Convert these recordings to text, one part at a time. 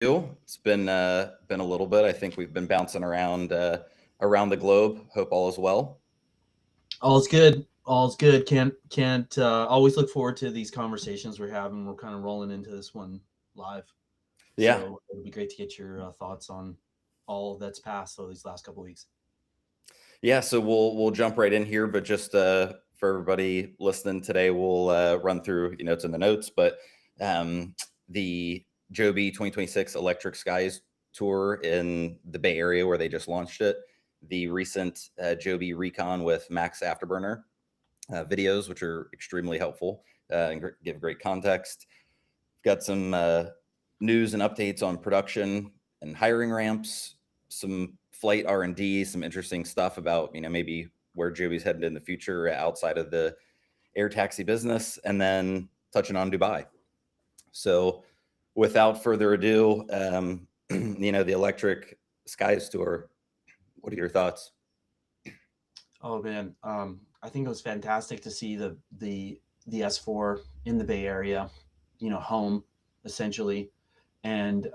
It's been a little bit. I think we've been bouncing around the globe. Hope all is well. All's good. All's good. Can't always look forward to these conversations we're having. We're kind of rolling into this one live, Yeah, so it'll be great to get your thoughts on all that's passed over these last couple weeks. yeah. So we'll jump right in here, but just for everybody listening today, we'll run through it's in the notes, but the Joby 2026 Electric Skies tour in the Bay Area where they just launched it, the recent Joby Recon with Max Afterburner videos, which are extremely helpful and give great context. Got some news and updates on production and hiring ramps, some flight R&D, some interesting stuff about maybe where Joby's headed in the future outside of the air taxi business, and then touching on Dubai. So, without further ado, the Electric Skies tour. What are your thoughts? Oh man, I think it was fantastic to see the S4 in the Bay Area, home essentially, and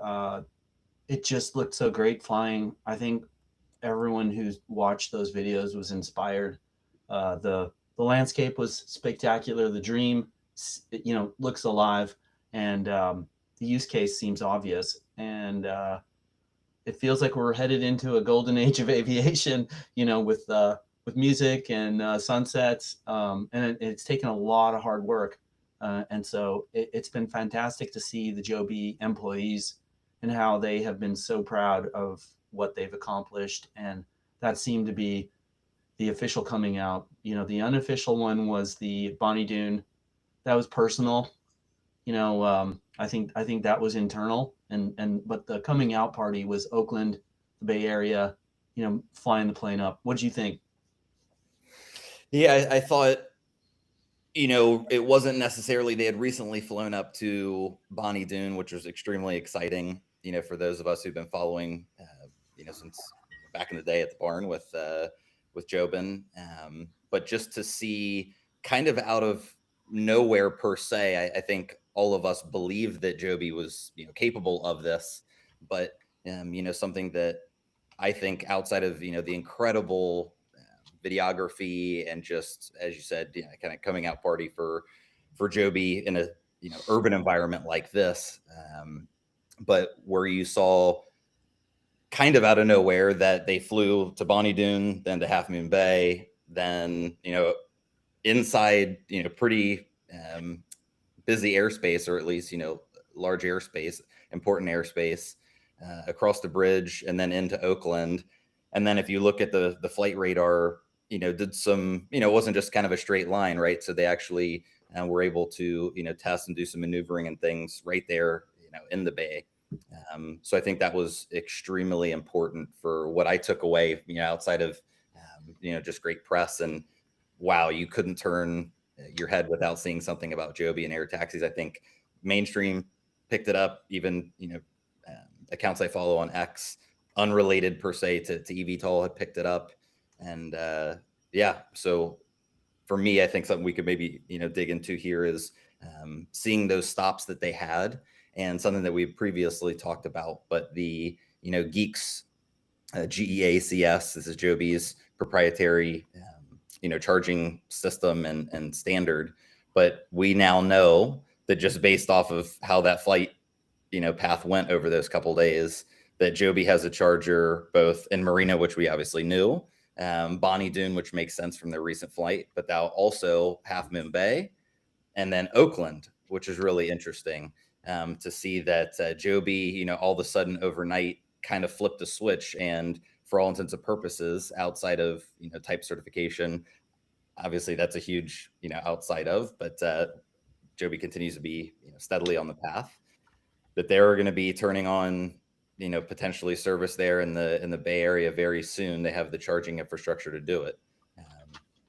it just looked so great flying. I think everyone who's watched those videos was inspired. The landscape was spectacular. The dream, looks alive, and the use case seems obvious. And it feels like we're headed into a golden age of aviation. With music and sunsets, and it's taken a lot of hard work. And so it's been fantastic to see the Joby employees and how they have been so proud of what they've accomplished. And that seemed to be the official coming out. The unofficial one was the Bonnie Doon. That was personal. I think that was internal, and but the coming out party was Oakland, the Bay Area. Flying the plane up. What did you think? Yeah, I thought it wasn't necessarily they had recently flown up to Bonnie Doon, which was extremely exciting. For those of us who've been following, since back in the day at the barn with Jobin, but just to see kind of out of nowhere per se, I think all of us believed that Joby was capable of this, but something that I think outside of the incredible videography and just as you said, kind of coming out party for Joby in a urban environment like this, but where you saw kind of out of nowhere that they flew to Bonnie Doon, then to Half Moon Bay, then inside pretty busy airspace, or at least large airspace, important airspace, across the bridge, and then into Oakland. And then if you look at the flight radar, did some, it wasn't just kind of a straight line, right? So they actually were able to, test and do some maneuvering and things right there, in the Bay. So I think that was extremely important for what I took away, outside of, just great press and wow, you couldn't turn your head without seeing something about Joby and air taxis. I think mainstream picked it up, even, accounts I follow on X, unrelated per se to eVTOL, had picked it up. And yeah, so for me, I think something we could maybe dig into here is seeing those stops that they had, and something that we've previously talked about. But the Geeks GEACS, this is Joby's proprietary charging system and standard. But we now know that just based off of how that flight path went over those couple days, that Joby has a charger both in Marina, which we obviously knew, Bonnie Doon, which makes sense from their recent flight, but now also Half Moon Bay, and then Oakland, which is really interesting to see that Joby, all of a sudden overnight kind of flipped a switch, and for all intents and purposes, outside of type certification, obviously that's a huge outside of, but Joby continues to be steadily on the path that they're going to be turning on potentially service there in the Bay Area very soon. They have the charging infrastructure to do it.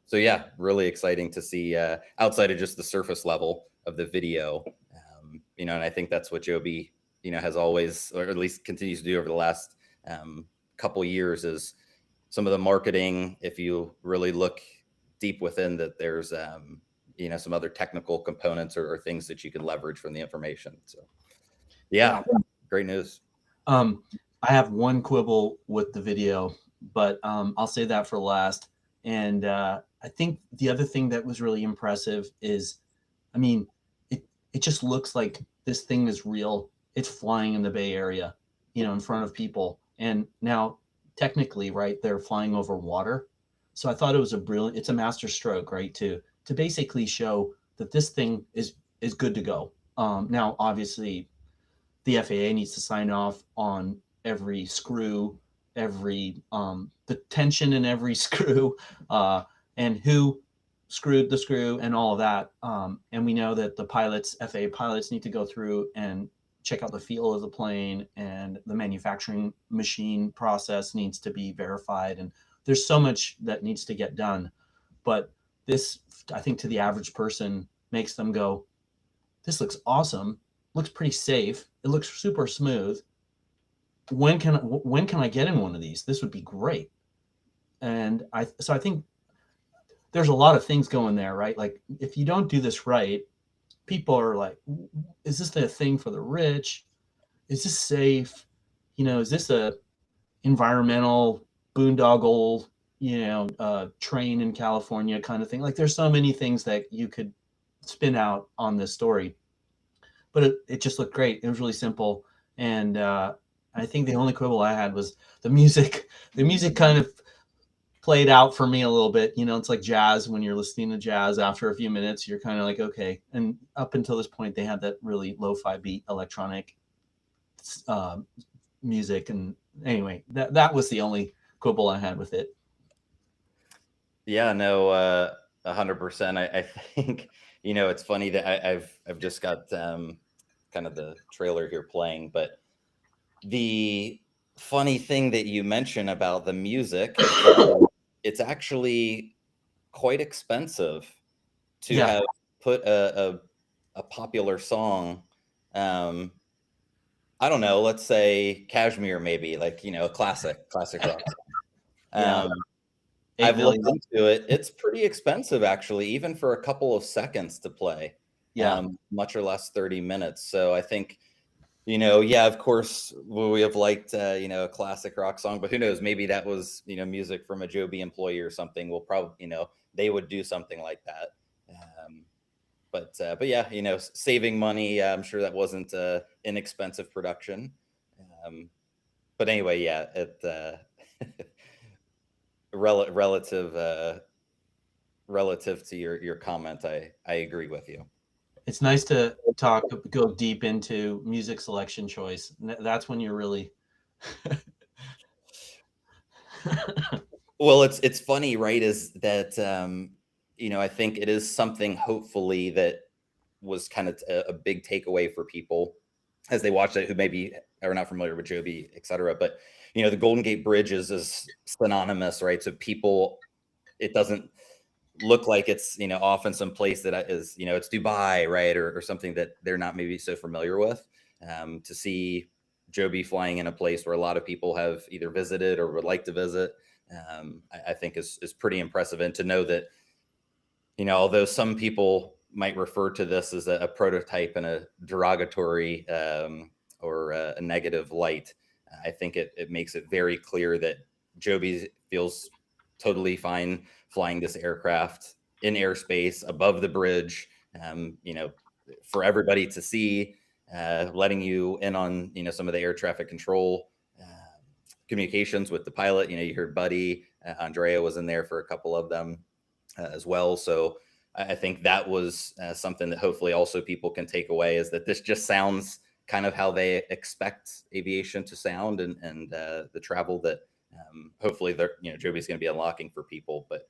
So yeah, really exciting to see outside of just the surface level of the video. And I think that's what Joby has always, or at least continues to do over the last couple years, is some of the marketing. If you really look deep within that, there's some other technical components or things that you can leverage from the information. So yeah, Yeah, great news. I have one quibble with the video, but I'll say that for last. And I think the other thing that was really impressive is, I mean, it just looks like this thing is real. It's flying in the Bay Area, in front of people. And now, technically, right, they're flying over water. So I thought it was it's a master stroke, right, to basically show that this thing is good to go. Now, obviously, the FAA needs to sign off on every screw, every the tension in every screw, and who screwed the screw and all of that. And we know that the FAA pilots, need to go through and check out the feel of the plane, and the manufacturing machine process needs to be verified. And there's so much that needs to get done. But this, I think, to the average person, makes them go, this looks awesome, looks pretty safe, it looks super smooth. When can I get in one of these? This would be great. And I think there's a lot of things going there, right? Like, if you don't do this right, people are like, is this the thing for the rich? Is this safe? Is this a environmental boondoggle, train in California kind of thing? Like, there's so many things that you could spin out on this story, but it just looked great. It was really simple. And I think the only quibble I had was the music. The music kind of played out for me a little bit. It's like jazz. When you're listening to jazz, after a few minutes, you're kind of like, okay. And up until this point, they had that really lo-fi beat electronic music. And anyway, that was the only quibble I had with it. Yeah, no, 100%. I think, it's funny that I've just got kind of the trailer here playing, but the funny thing that you mention about the music, it's actually quite expensive to have put a popular song. I don't know, let's say Kashmir, maybe, like, a classic rock. I've looked into it. It's pretty expensive, actually, even for a couple of seconds to play. Much or less 30 minutes. So I think, of course, we have liked, a classic rock song, but who knows? Maybe that was, music from a Joby employee or something. We'll probably, they would do something like that. But yeah, saving money. I'm sure that wasn't inexpensive production. But anyway, yeah, relative to your comment, I agree with you. It's nice to go deep into music selection choice. That's when you're really well, it's funny, right? Is that I think it is something, hopefully, that was kind of a big takeaway for people as they watch it, who maybe are not familiar with Joby, et cetera. But the Golden Gate Bridge is synonymous, right? So people, it doesn't look like it's off in some place that is it's Dubai, right, or something that they're not maybe so familiar with. To see Joby flying in a place where a lot of people have either visited or would like to visit, I think is pretty impressive. And to know that although some people might refer to this as a prototype in a derogatory or a negative light, I think it makes it very clear that Joby feels totally fine flying this aircraft in airspace above the bridge, for everybody to see, letting you in on, some of the air traffic control communications with the pilot. You heard Buddy, Andrea was in there for a couple of them as well. So I think that was something that hopefully also people can take away, is that this just sounds kind of how they expect aviation to sound, and the travel that hopefully they're, Joby's going to be unlocking for people. But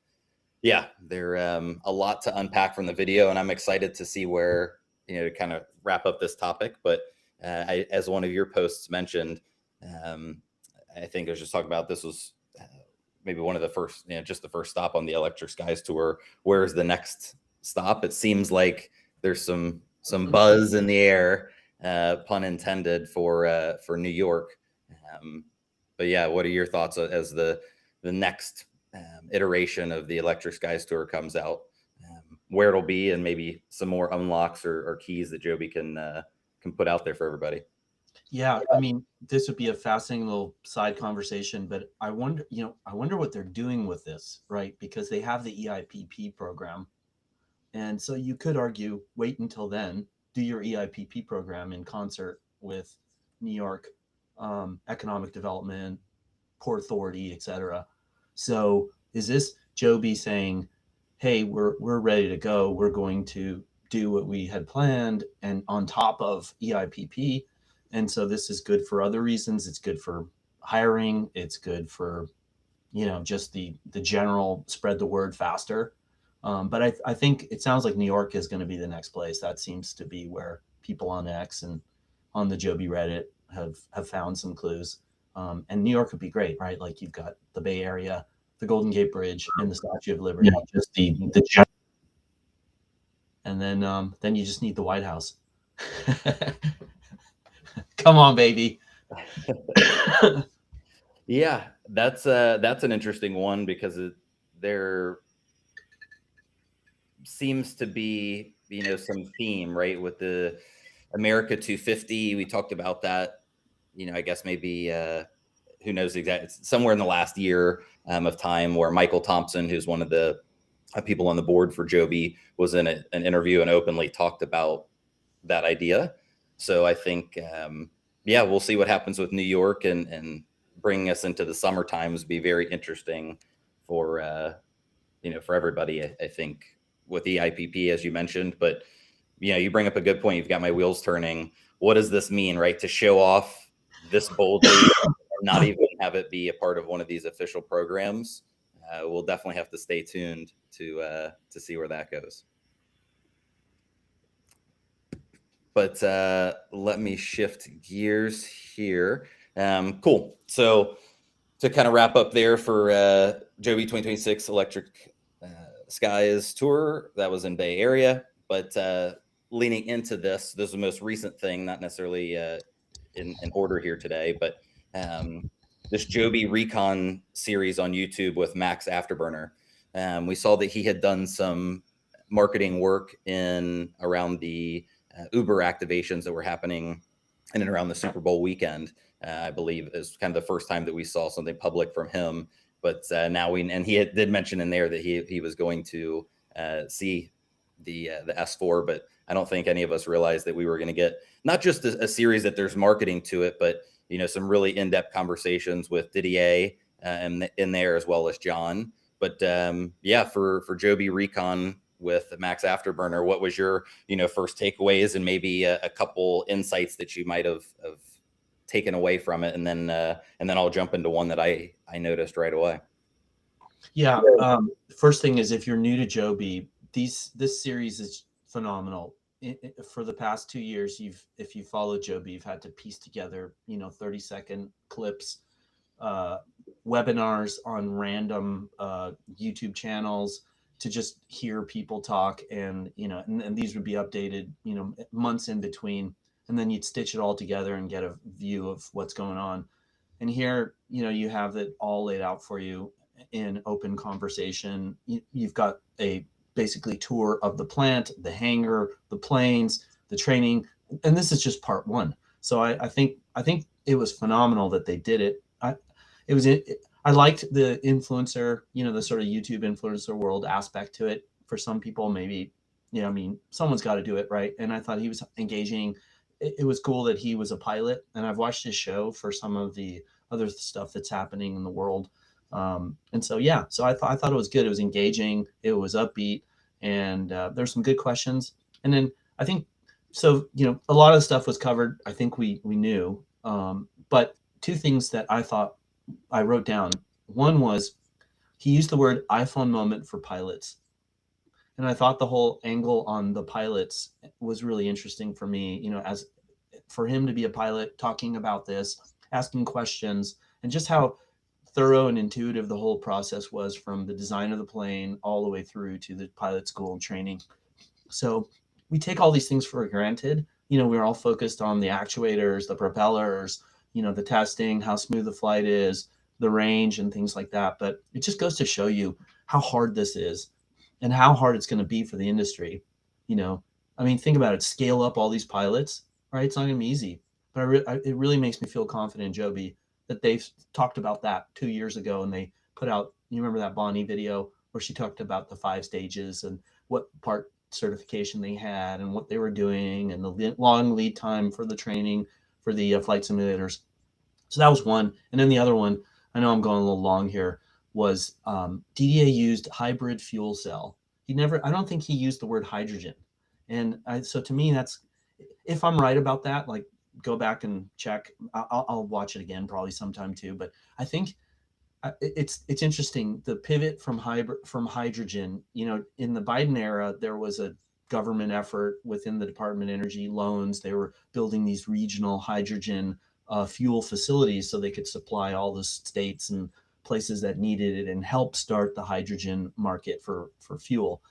yeah, there a lot to unpack from the video, and I'm excited to see where, to kind of wrap up this topic. But as one of your posts mentioned, I think I was just talking about, this was maybe one of the first, just the first stop on the Electric Skies tour. Where's the next stop? It seems like there's some buzz in the air, pun intended, for New York. But yeah, what are your thoughts as the next iteration of the Electric Skies tour comes out, where it'll be, and maybe some more unlocks or keys that Joby can put out there for everybody? Yeah, I mean, this would be a fascinating little side conversation, but I wonder, I wonder what they're doing with this, right? Because they have the EIPP program. And so you could argue, wait until then, do your EIPP program in concert with New York economic development, Port Authority, et cetera. So is this Joby saying, hey, we're ready to go. We're going to do what we had planned and on top of EIPP. And so this is good for other reasons. It's good for hiring. It's good for, just the general spread the word faster. But I think it sounds like New York is going to be the next place. That seems to be where people on X and on the Joby Reddit have found some clues. And New York would be great, right? Like you've got the Bay Area, the Golden Gate Bridge, and the Statue of Liberty. Yeah. Just and then you just need the White House. Come on, baby. Yeah, that's an interesting one because there seems to be some theme, right, with the America 250. We talked about that. I guess maybe who knows exactly, somewhere in the last year of time, where Michael Thompson, who's one of the people on the board for Joby, was in an interview and openly talked about that idea. So I think, yeah, we'll see what happens with New York and bringing us into the summer times. Be very interesting for for everybody. I think with the IPP, as you mentioned, but you bring up a good point. You've got my wheels turning. What does this mean, right? To show off this boldly, and not even have it be a part of one of these official programs. We'll definitely have to stay tuned to see where that goes. But let me shift gears here. Cool. So to kind of wrap up there for Joby 2026 Electric Skies Tour, that was in Bay Area. But leaning into this is the most recent thing, not necessarily in order here today, but this Joby Recon series on YouTube with Max Afterburner. We saw that he had done some marketing work in around the Uber activations that were happening in and around the Super Bowl weekend. I believe is kind of the first time that we saw something public from him. But now he did mention in there that he was going to see the S4, but I don't think any of us realized that we were going to get not just a series that there's marketing to it, but some really in-depth conversations with Didier and in there, as well as John. But yeah, for Joby Recon with Max Afterburner, what was your first takeaways and maybe a couple insights that you might have taken away from it, and then I'll jump into one that I noticed right away. Yeah. First thing is, if you're new to Joby, this series is phenomenal. For the past 2 years, if you follow Joby, you've had to piece together 30-second clips, webinars on random YouTube channels to just hear people talk, and and these would be updated months in between, and then you'd stitch it all together and get a view of what's going on. And here you have it all laid out for you in open conversation. You've got a basically tour of the plant, the hangar, the planes, the training, and this is just part one. So I think it was phenomenal that they did it. I liked the influencer, the sort of YouTube influencer world aspect to it. For some people, maybe, someone's got to do it, right? And I thought he was engaging. It was cool that he was a pilot, and I've watched his show for some of the other stuff that's happening in the world. And so, yeah, so I thought it was good. It was engaging. It was upbeat, and there's some good questions. And then I think, so, a lot of the stuff was covered. I think we knew, but two things that I thought I wrote down. One was he used the word iPhone moment for pilots. And I thought the whole angle on the pilots was really interesting for me, as for him to be a pilot, talking about this, asking questions, and just how thorough and intuitive the whole process was, from the design of the plane all the way through to the pilot school and training. So we take all these things for granted. We're all focused on the actuators, the propellers, the testing, how smooth the flight is, the range and things like that. But it just goes to show you how hard this is and how hard it's going to be for the industry. I mean, think about it, scale up all these pilots, right? It's not going to be easy. But it really makes me feel confident in Joby that they've talked about that 2 years ago, and they put out, you remember that Bonnie video where she talked about the 5 stages and what part certification they had and what they were doing and the long lead time for the training for the flight simulators. So that was one. And then the other one, I know I'm going a little long here, was DDA used hybrid fuel cell. I don't think he used the word hydrogen. And so to me, that's, if I'm right about that, like go back and check. I'll watch it again probably sometime too. But I think it's interesting, the pivot from hydrogen. In the Biden era, there was a government effort within the Department of Energy loans. They were building these regional hydrogen fuel facilities so they could supply all the states and places that needed it and help start the hydrogen market for fuel,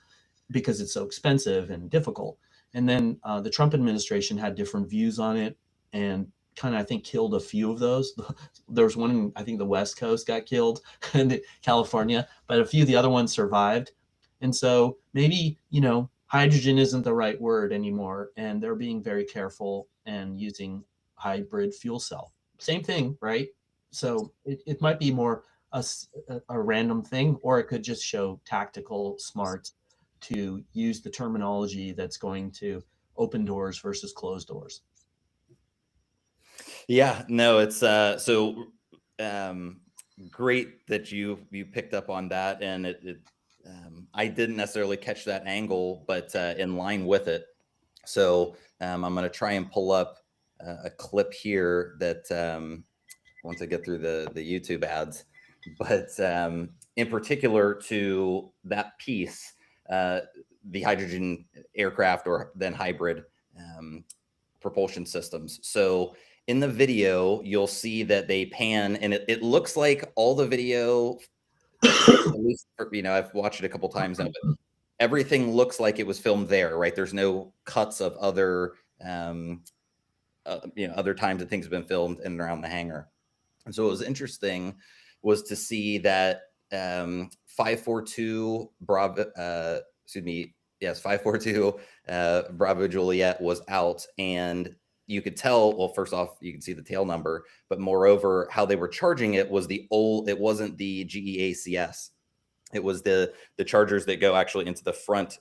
because it's so expensive and difficult. And then the Trump administration had different views on it and kind of, I think, killed a few of those. There was one, I think the West Coast got killed in California, but a few of the other ones survived. And so maybe, hydrogen isn't the right word anymore. And they're being very careful and using hybrid fuel cell. Same thing, right? So it might be more a random thing, or it could just show tactical smarts to use the terminology that's going to open doors versus close doors. Yeah, no, it's so great that you picked up on that, and I didn't necessarily catch that angle, but in line with it. So I'm going to try and pull up a clip here that once I get through the YouTube ads, but in particular to that piece, the hydrogen aircraft or then hybrid propulsion systems. So in the video, you'll see that they pan, and it looks like all the video, at least, I've watched it a couple times now, but everything looks like it was filmed there, right? There's no cuts of other, other times that things have been filmed in and around the hangar. And so what was interesting was to see that 542 Bravo, 542 Bravo Juliet was out, and you could tell, well, first off, you can see the tail number, but moreover, how they were charging it was it wasn't the GEACS. It was the chargers that go actually into the front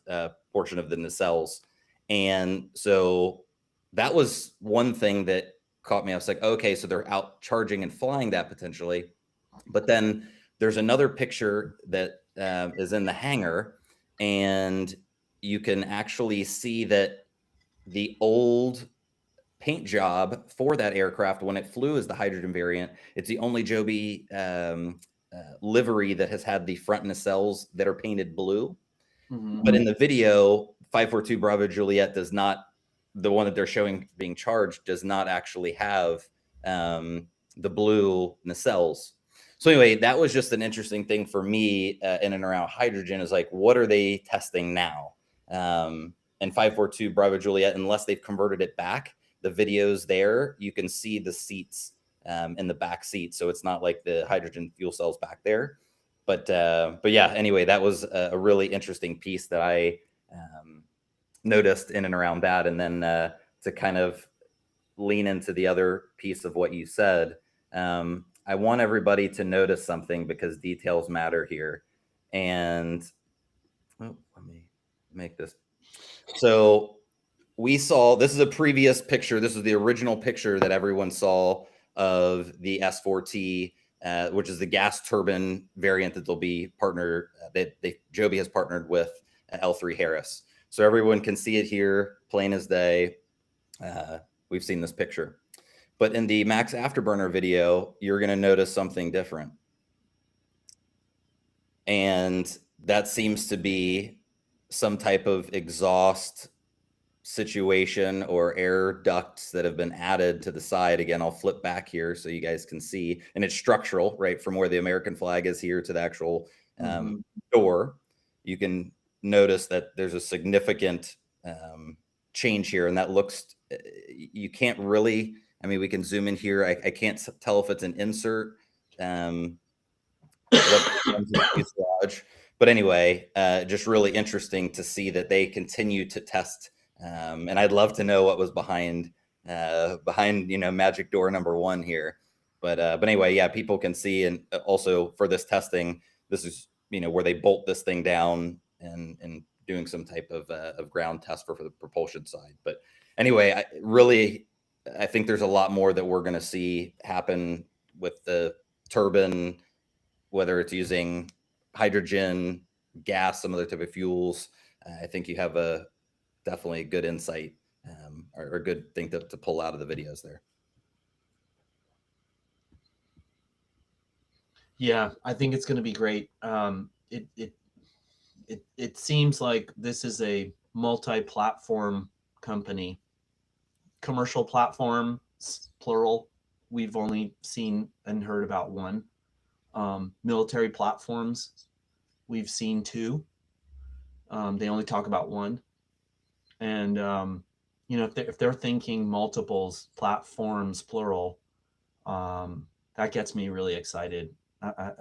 portion of the nacelles. And so that was one thing that caught me. I was like, okay, so they're out charging and flying that potentially. But then there's another picture that is in the hangar, and you can actually see that the old paint job for that aircraft when it flew as the hydrogen variant, it's the only Joby livery that has had the front nacelles that are painted blue. Mm-hmm. But in the video, 542 Bravo Juliet does not, the one that they're showing being charged does not actually have the blue nacelles. So anyway, that was just an interesting thing for me in and around hydrogen, is like, what are they testing now? And 542 Bravo Juliet, unless they've converted it back, the videos there, you can see the seats in the back seat. So it's not like the hydrogen fuel cells back there. But yeah, anyway, that was a really interesting piece that I noticed in and around that. And then to kind of lean into the other piece of what you said, I want everybody to notice something, because details matter here. And let me make this. So we saw, this is a previous picture. This is the original picture that everyone saw of the S4T, which is the gas turbine variant that they'll be partnered, that Joby has partnered with L3 Harris. So everyone can see it here, plain as day. We've seen this picture. But in the Max Afterburner video, you're going to notice something different. And that seems to be some type of exhaust situation or air ducts that have been added to the side. Again, I'll flip back here so you guys can see. And it's structural, right? From where the American flag is here to the actual door. You can notice that there's a significant change here. And that looks, you can't really, I mean, we can zoom in here. I can't tell if it's an insert. But anyway, just really interesting to see that they continue to test. And I'd love to know what was behind behind, magic door number 1 here. But anyway, yeah, people can see. And also for this testing, this is, where they bolt this thing down and doing some type of ground test for the propulsion side. But anyway, I think there's a lot more that we're going to see happen with the turbine, whether it's using hydrogen, gas, some other type of fuels. I think you have definitely a good insight or a good thing to pull out of the videos there. Yeah, I think it's going to be great. It seems like this is a multi-platform company. Commercial platforms, plural. We've only seen and heard about one. Military platforms, we've seen 2. They only talk about one. And if they're thinking multiples, platforms, plural, that gets me really excited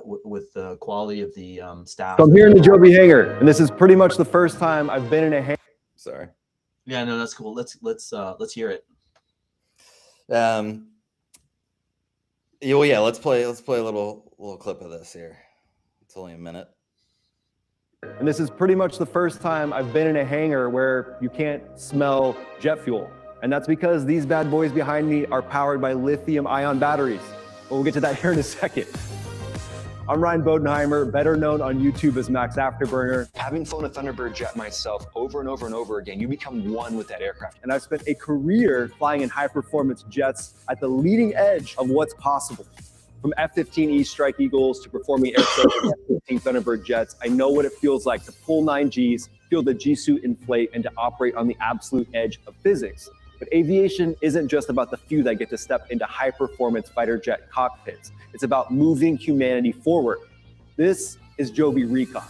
with the quality of the staff. So I'm here in the Joby hangar, and this is pretty much the first time I've been in a hangar. Sorry. Yeah, no, that's cool. Let's hear it. Well, yeah, let's play a little clip of this here. It's only a minute. And this is pretty much the first time I've been in a hangar where you can't smell jet fuel. And that's because these bad boys behind me are powered by lithium-ion batteries. But we'll get to that here in a second. I'm Ryan Bodenheimer, better known on YouTube as Max Afterburner. Having flown a Thunderbird jet myself over and over and over again, you become one with that aircraft. And I've spent a career flying in high-performance jets at the leading edge of what's possible. From F-15E Strike Eagles to performing air shows with F-15 Thunderbird jets, I know what it feels like to pull 9 Gs, feel the G-suit inflate, and to operate on the absolute edge of physics. But aviation isn't just about the few that get to step into high-performance fighter jet cockpits. It's about moving humanity forward. This is Joby Recon.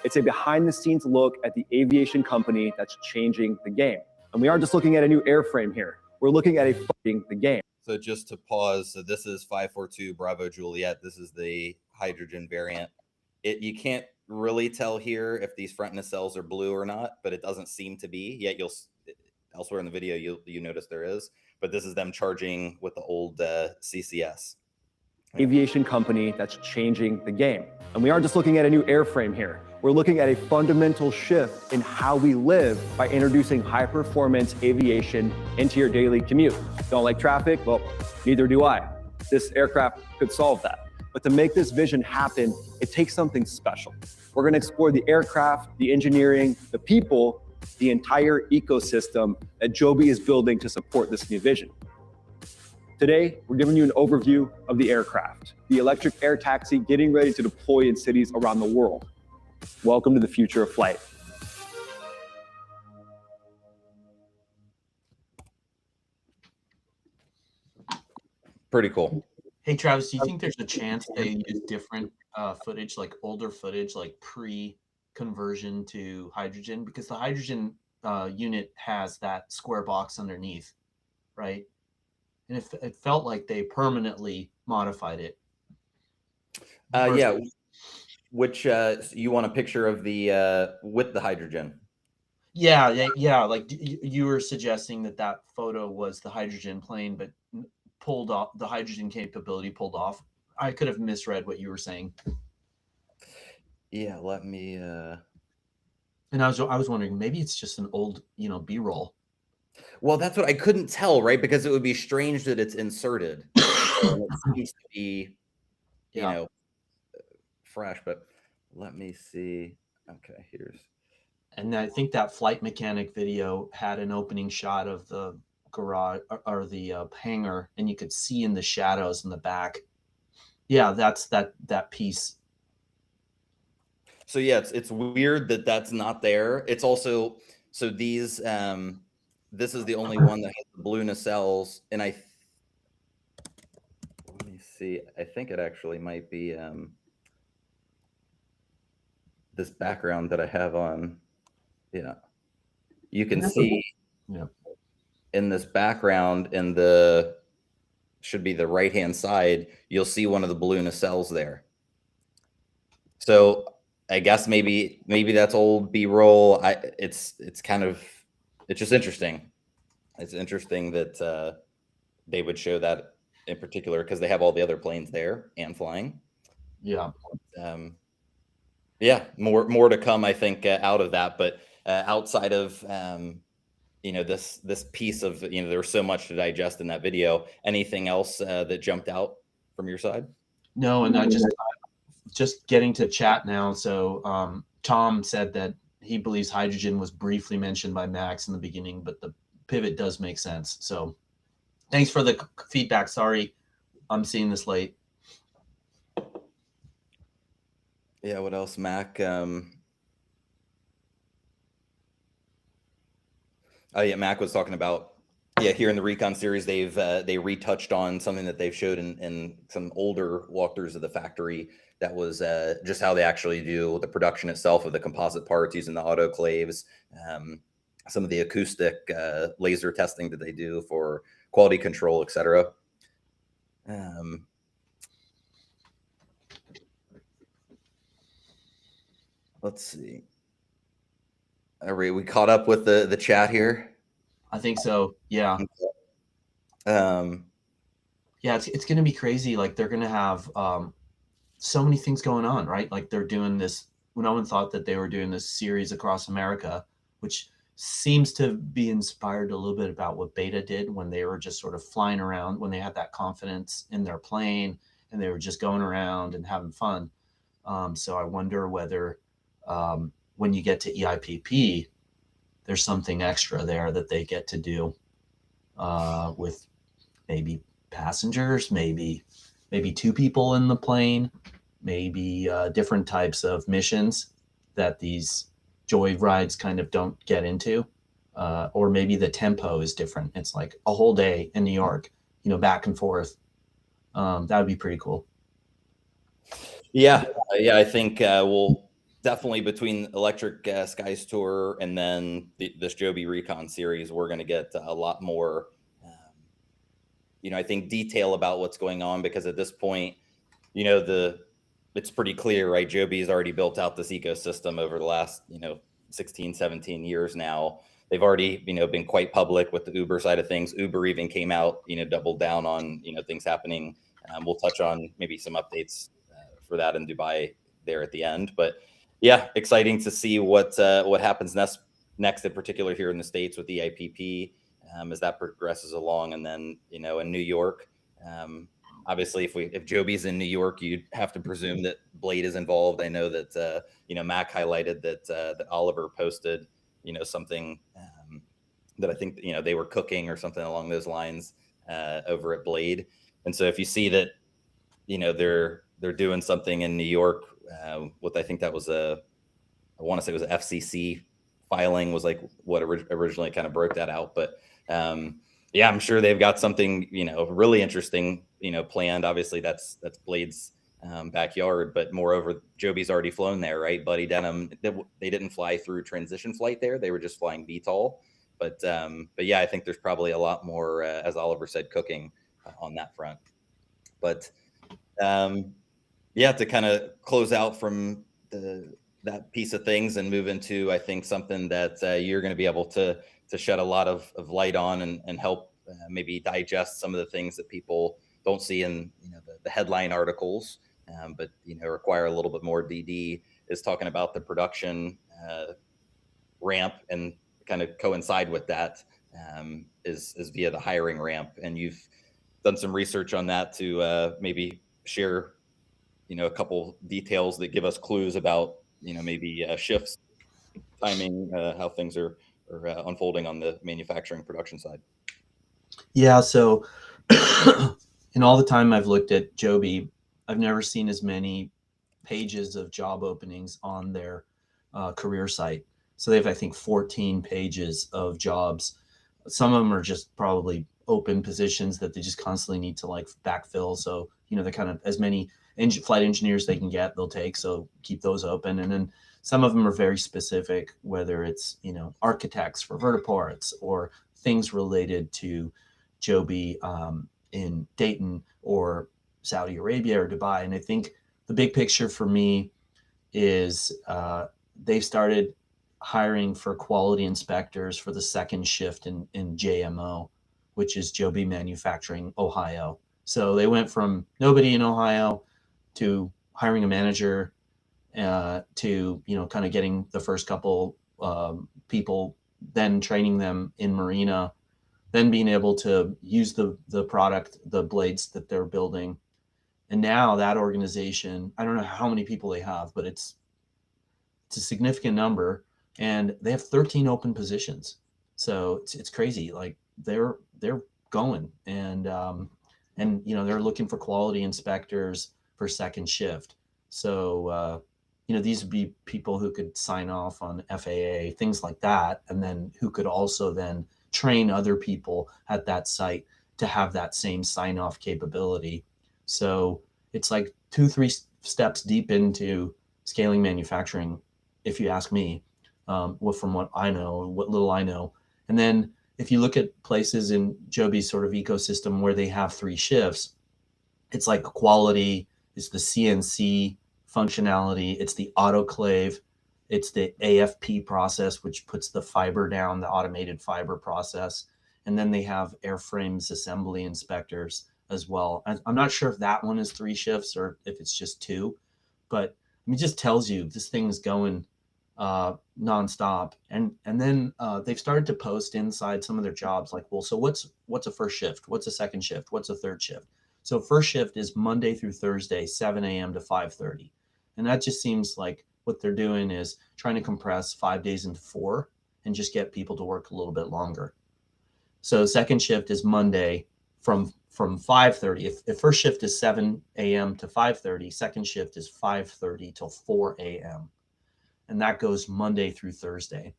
It's a behind-the-scenes look at the aviation company that's changing the game. And we aren't just looking at a new airframe here. We're looking at the game. So just to pause, so this is 542 Bravo Juliet. This is the hydrogen variant. You can't really tell here if these front nacelles are blue or not, but it doesn't seem to be. Yet elsewhere in the video, you notice there is. But this is them charging with the old CCS. Aviation company that's changing the game. And we aren't just looking at a new airframe here. We're looking at a fundamental shift in how we live by introducing high-performance aviation into your daily commute. Don't like traffic? Well, neither do I. This aircraft could solve that. But to make this vision happen, it takes something special. We're going to explore the aircraft, the engineering, the people, the entire ecosystem that Joby is building to support this new vision. Today, we're giving you an overview of the aircraft, the electric air taxi getting ready to deploy in cities around the world. Welcome to the future of flight. Pretty cool. Hey, Travis, do you think there's a chance they use different footage, like older footage, like pre-conversion to hydrogen? Because the hydrogen unit has that square box underneath, right? And it felt like they permanently modified it. Yeah. Which you want a picture of the with the hydrogen? Yeah. Like you were suggesting that photo was the hydrogen plane, but pulled off, the hydrogen capability pulled off. I could have misread what you were saying. Yeah, let me. And I was wondering, maybe it's just an old, B-roll. Well, that's what I couldn't tell, right? Because it would be strange that it's inserted. It seems to be, fresh. But let me see. Okay, here's. And I think that flight mechanic video had an opening shot of the garage or the hangar, and you could see in the shadows in the back. Yeah, that's that piece. So yeah, it's weird that that's not there. It's also so these. This is the only one that has the blue nacelles, and let me see. I think it actually might be this background that I have on. Yeah, you can see in this background in the should be the right-hand side. You'll see one of the blue nacelles there. So I guess maybe that's old B-roll. It's just interesting. it's interesting that they would show that in particular because they have all the other planes there and flying. Yeah. Yeah, more to come, I think, out of that. But outside of this piece of there was so much to digest in that video. Anything else that jumped out from your side? No, and I just getting to chat now. So Tom said that he believes hydrogen was briefly mentioned by Max in the beginning, but the pivot does make sense. So thanks for the feedback. Sorry, I'm seeing this late. Yeah, what else, Mac? Oh yeah, Mac was talking about here in the Recon series they retouched on something that they've showed in some older walkthroughs of the factory. That was just how they actually do the production itself of the composite parts using the autoclaves, some of the acoustic laser testing that they do for quality control, etc. Let's see. Are we caught up with the chat here? I think so. Yeah. Yeah, it's going to be crazy. Like they're going to have so many things going on, right? Like they're doing this. No one thought that they were doing this series across America, which seems to be inspired a little bit about what Beta did when they were just sort of flying around, when they had that confidence in their plane and they were just going around and having fun. So I wonder whether when you get to EIPP, there's something extra there that they get to do with maybe passengers, maybe two people in the plane, maybe different types of missions that these joy rides kind of don't get into, or maybe the tempo is different. It's like a whole day in New York, back and forth. That would be pretty cool. Yeah, I think we'll definitely, between Electric Skies Tour and then this Joby Recon series, we're going to get a lot more I think detail about what's going on, because at this point, it's pretty clear, right? Joby's already built out this ecosystem over the last, 16, 17 years now. They've already, been quite public with the Uber side of things. Uber even came out, doubled down on, things happening. We'll touch on maybe some updates for that in Dubai there at the end. But yeah, exciting to see what happens next, in particular here in the States with the EIPP. As that progresses along, and then in New York, obviously if Joby's in New York, you'd have to presume that Blade is involved. I know that Mac highlighted that Oliver posted something that I think they were cooking or something along those lines over at Blade. And so if you see that they're doing something in New York, what I think that was I want to say it was a FCC filing was like what originally kind of broke that out. But yeah, I'm sure they've got something, really interesting, planned. Obviously that's Blade's backyard, but moreover, Joby's already flown there, right? Buddy Denham, they didn't fly through transition flight there. They were just flying VTOL. But yeah, I think there's probably a lot more, as Oliver said, cooking on that front. But yeah, to kind of close out from that piece of things and move into, I think, something that you're going to be able to shed a lot of light on and help maybe digest some of the things that people don't see in the headline articles, but require a little bit more DD, is talking about the production ramp, and kind of coincide with that is via the hiring ramp. And you've done some research on that to maybe share a couple details that give us clues about maybe shifts, timing, how things are unfolding on the manufacturing production side. Yeah, so in all the time I've looked at Joby, I've never seen as many pages of job openings on their career site. So they have, I think, 14 pages of jobs. Some of them are just probably open positions that they just constantly need to like backfill. So, they're kind of as many flight engineers they can get, they'll take. So keep those open. And then some of them are very specific, whether it's, architects for vertiports or things related to Joby in Dayton or Saudi Arabia or Dubai. And I think the big picture for me is they've started hiring for quality inspectors for the second shift in JMO, which is Joby Manufacturing Ohio. So they went from nobody in Ohio to hiring a manager to, you know, kind of getting the first couple people, then training them in Marina, then being able to use the product, the blades that they're building. And now that organization, I don't know how many people they have, but it's a significant number, and they have 13 open positions. So it's crazy. Like they're going, and you know, they're looking for quality inspectors for second shift. So you know, these would be people who could sign off on FAA, things like that, and then who could also then train other people at that site to have that same sign off capability. So it's like 2-3 steps deep into scaling manufacturing, if you ask me, from what I know, what little I know. And then if you look at places in Joby's sort of ecosystem where they have 3 shifts, it's like quality, it's the CNC functionality, it's the autoclave, it's the AFP process, which puts the fiber down, the automated fiber process. And then they have airframes assembly inspectors as well. I'm not sure if that one is 3 shifts or if it's just 2, but I mean, it just tells you this thing's going nonstop. And then they've started to post inside some of their jobs like, well, so what's a first shift? What's a second shift? What's a third shift? So first shift is Monday through Thursday, 7 a.m. to 5:30. And that just seems like what they're doing is trying to compress 5 days into 4 and just get people to work a little bit longer. So second shift is Monday from 5:30. If first shift is 7 a.m. to 5:30, second shift is 5:30 till 4 a.m. And that goes Monday through Thursday.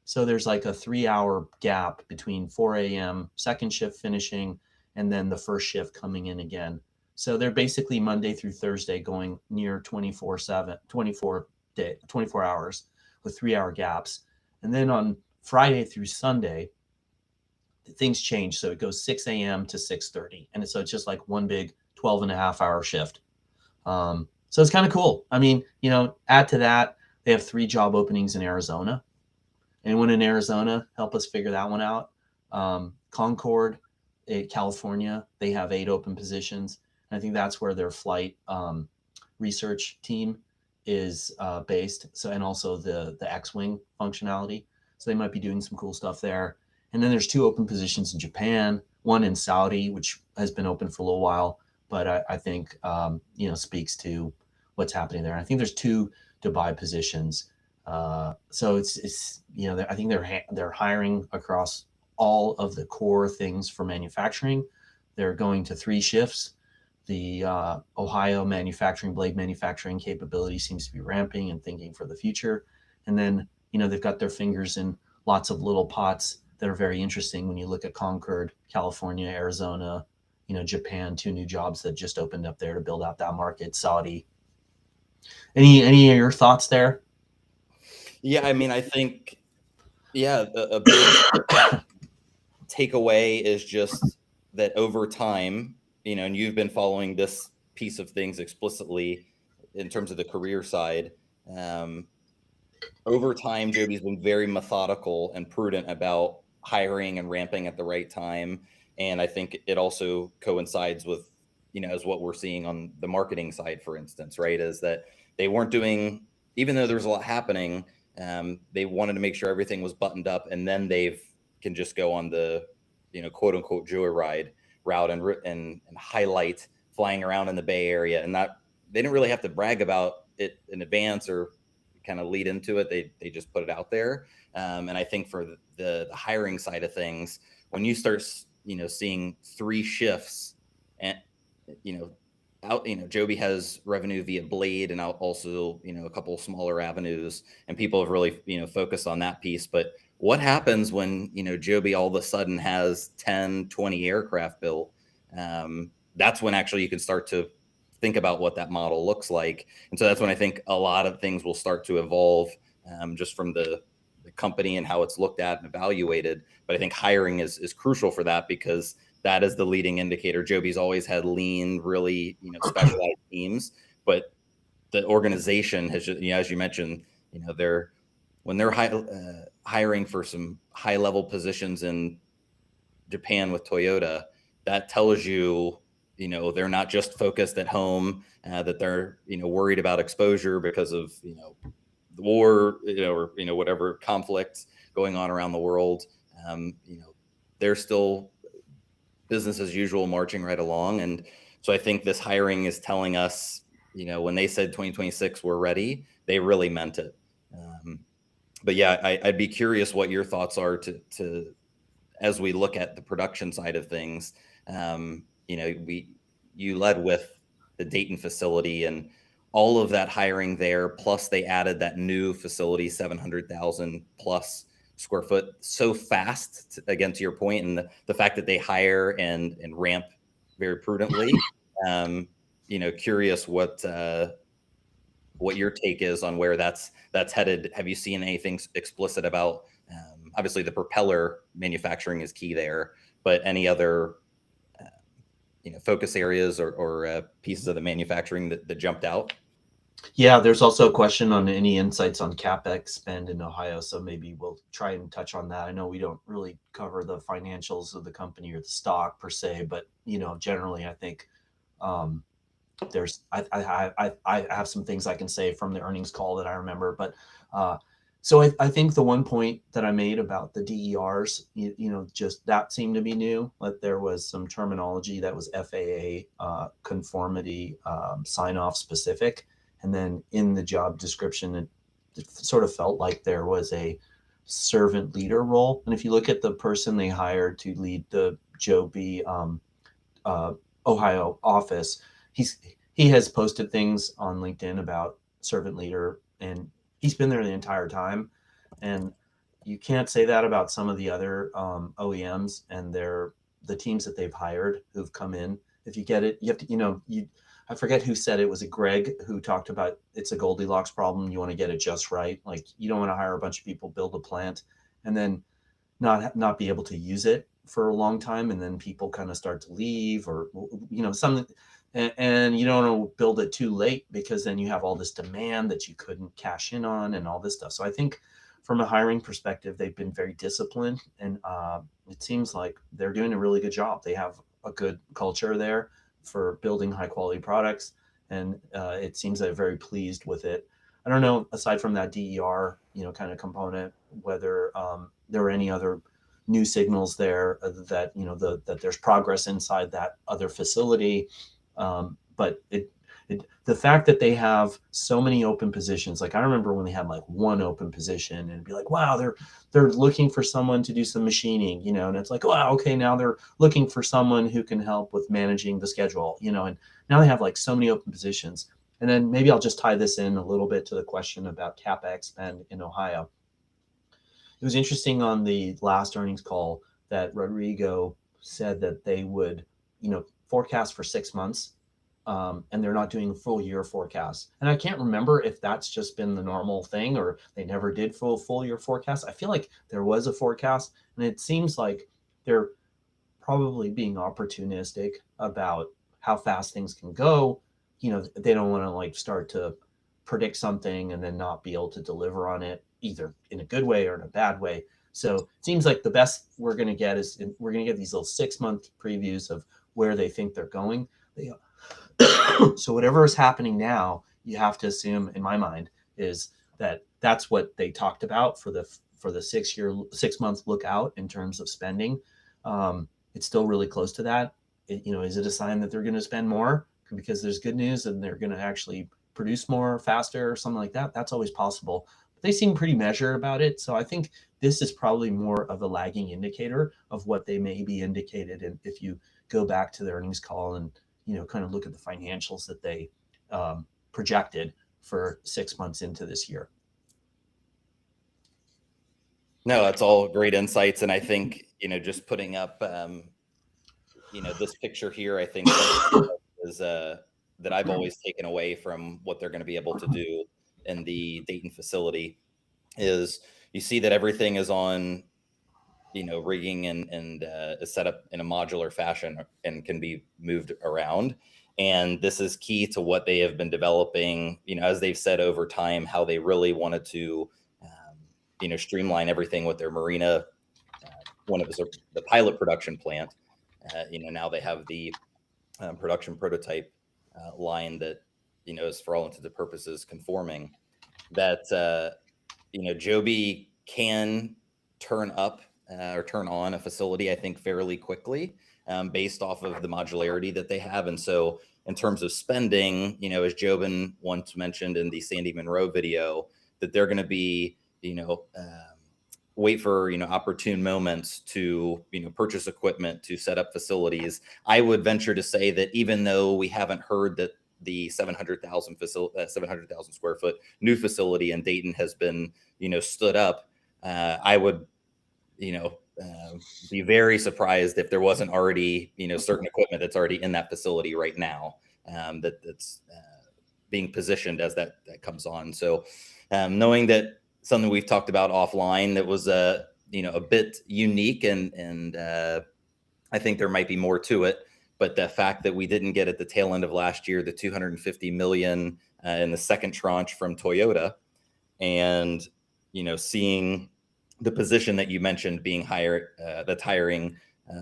So there's like a 3-hour gap between 4 a.m. second shift finishing and then the first shift coming in again. So they're basically Monday through Thursday going near 24 hours with 3-hour gaps. And then on Friday through Sunday, things change. So it goes 6 a.m. to 6:30. And so it's just like one big 12.5-hour shift. So it's kind of cool. I mean, you know, add to that, they have 3 job openings in Arizona. Anyone in Arizona, help us figure that one out. Concord, California, they have 8 open positions. And I think that's where their flight research team is based. So, and also the X-Wing functionality. So they might be doing some cool stuff there. And then there's 2 open positions in Japan, one in Saudi, which has been open for a little while, but I think, you know, speaks to what's happening there. I think there's 2 Dubai positions. So it's, you know, I think they're hiring across all of the core things for manufacturing. They're going to 3 shifts. The Ohio blade manufacturing capability seems to be ramping and thinking for the future. And then, you know, they've got their fingers in lots of little pots that are very interesting when you look at Concord, California, Arizona, you know, Japan, 2 new jobs that just opened up there to build out that market, Saudi. Any of your thoughts there? Yeah, I mean, I think, yeah, a big takeaway is just that over time, you know, and you've been following this piece of things explicitly in terms of the career side. Over time, Joby's been very methodical and prudent about hiring and ramping at the right time. And I think it also coincides with, you know, as what we're seeing on the marketing side, for instance, right? Is that they weren't doing, even though there's a lot happening, they wanted to make sure everything was buttoned up, and then can just go on the, you know, quote unquote joyride route and highlight flying around in the Bay Area, and they didn't really have to brag about it in advance or kind of lead into it. They just put it out there. And I think for the hiring side of things, when you start, you know, seeing 3 shifts and, you know, Joby has revenue via Blade and also, you know, a couple of smaller avenues, and people have really, you know, focused on that piece. But what happens when, you know, Joby all of a sudden has 10, 20 aircraft built? That's when actually you can start to think about what that model looks like. And so that's when I think a lot of things will start to evolve, just from the company and how it's looked at and evaluated. But I think hiring is crucial for that, because that is the leading indicator. Joby's always had lean, really, you know, specialized teams, but the organization has, you know, as you mentioned, you know, when they're hiring for some high level positions in Japan with Toyota, that tells you, they're not just focused at home, that they're, worried about exposure because of, the war, or, whatever conflicts going on around the world. They're still business as usual, marching right along. And so I think this hiring is telling us, when they said 2026, we're ready, they really meant it. But yeah, I'd be curious what your thoughts are to as we look at the production side of things. You led with the Dayton facility and all of that hiring there, plus they added that new facility, 700,000 plus square foot, so fast, again, to your point, and the fact that they hire and ramp very prudently. Curious what your take is on where that's headed. Have you seen anything explicit about, obviously the propeller manufacturing is key there, but any other focus areas or pieces of the manufacturing that jumped out? Yeah, there's also a question on any insights on CapEx spend in Ohio, so maybe we'll try and touch on that. I know we don't really cover the financials of the company or the stock per se, but generally, I think there's I have some things I can say from the earnings call that I remember, but so I think the one point that I made about the DERs, just that seemed to be new. Like there was some terminology that was FAA conformity sign off specific. And then in the job description, it sort of felt like there was a servant leader role. And if you look at the person they hired to lead the Joby Ohio office, he has posted things on LinkedIn about servant leader, and he's been there the entire time. And you can't say that about some of the other OEMs and the teams that they've hired who've come in. If you get it, you have to, I forget who said it. Was it Greg who talked about it's a Goldilocks problem? You want to get it just right. Like you don't want to hire a bunch of people, build a plant, and then not be able to use it for a long time, and then people kind of start to leave, or something, and you don't want to build it too late because then you have all this demand that you couldn't cash in on and all this stuff. So I think from a hiring perspective, they've been very disciplined, and it seems like they're doing a really good job. They have a good culture there for building high quality products, and it seems they're very pleased with it. I don't know, aside from that DER kind of component, whether there are any other new signals there that that there's progress inside that other facility, but the fact that they have so many open positions, like I remember when they had like one open position and it'd be like, wow, they're looking for someone to do some machining, and it's like, wow, okay, now they're looking for someone who can help with managing the schedule, and now they have like so many open positions. And then maybe I'll just tie this in a little bit to the question about CapEx spend in Ohio. It was interesting on the last earnings call that Rodrigo said that they would, forecast for 6 months. And they're not doing full year forecasts. And I can't remember if that's just been the normal thing or they never did full year forecasts. I feel like there was a forecast, and it seems like they're probably being opportunistic about how fast things can go. They don't want to like start to predict something and then not be able to deliver on it either in a good way or in a bad way. So it seems like the best we're going to get is we're going to get these little 6-month previews of where they think they're going. So whatever is happening now, you have to assume, in my mind, is that that's what they talked about for the 6 month look out in terms of spending. It's still really close to that. Is it a sign that they're going to spend more because there's good news and they're going to actually produce more faster or something like that? That's always possible. But they seem pretty measured about it. So I think this is probably more of a lagging indicator of what they may be indicated. And if you go back to the earnings call and kind of look at the financials that they projected for 6 months into this year. No, that's all great insights. And I think, just putting up, this picture here, I think is that I've always taken away from what they're going to be able to do in the Dayton facility is you see that everything is on, rigging and is set up in a modular fashion and can be moved around. And this is key to what they have been developing, as they've said over time, how they really wanted to streamline everything with their Marina. One of the pilot production plant. Now they have the production prototype line that is for all intents and purposes conforming. That Joby can turn up or turn on a facility, I think, fairly quickly, based off of the modularity that they have. And so in terms of spending, as Jobin once mentioned in the Sandy Monroe video, that they're going to be, wait for, opportune moments to, purchase equipment, to set up facilities. I would venture to say that even though we haven't heard that the 700,000 square foot new facility in Dayton has been, stood up, I would, be very surprised if there wasn't already, certain equipment that's already in that facility right now, that's being positioned as that comes on. So knowing that something we've talked about offline that was a bit unique, and I think there might be more to it, but the fact that we didn't get at the tail end of last year the $250 million in the second tranche from Toyota, and seeing the position that you mentioned being that's hiring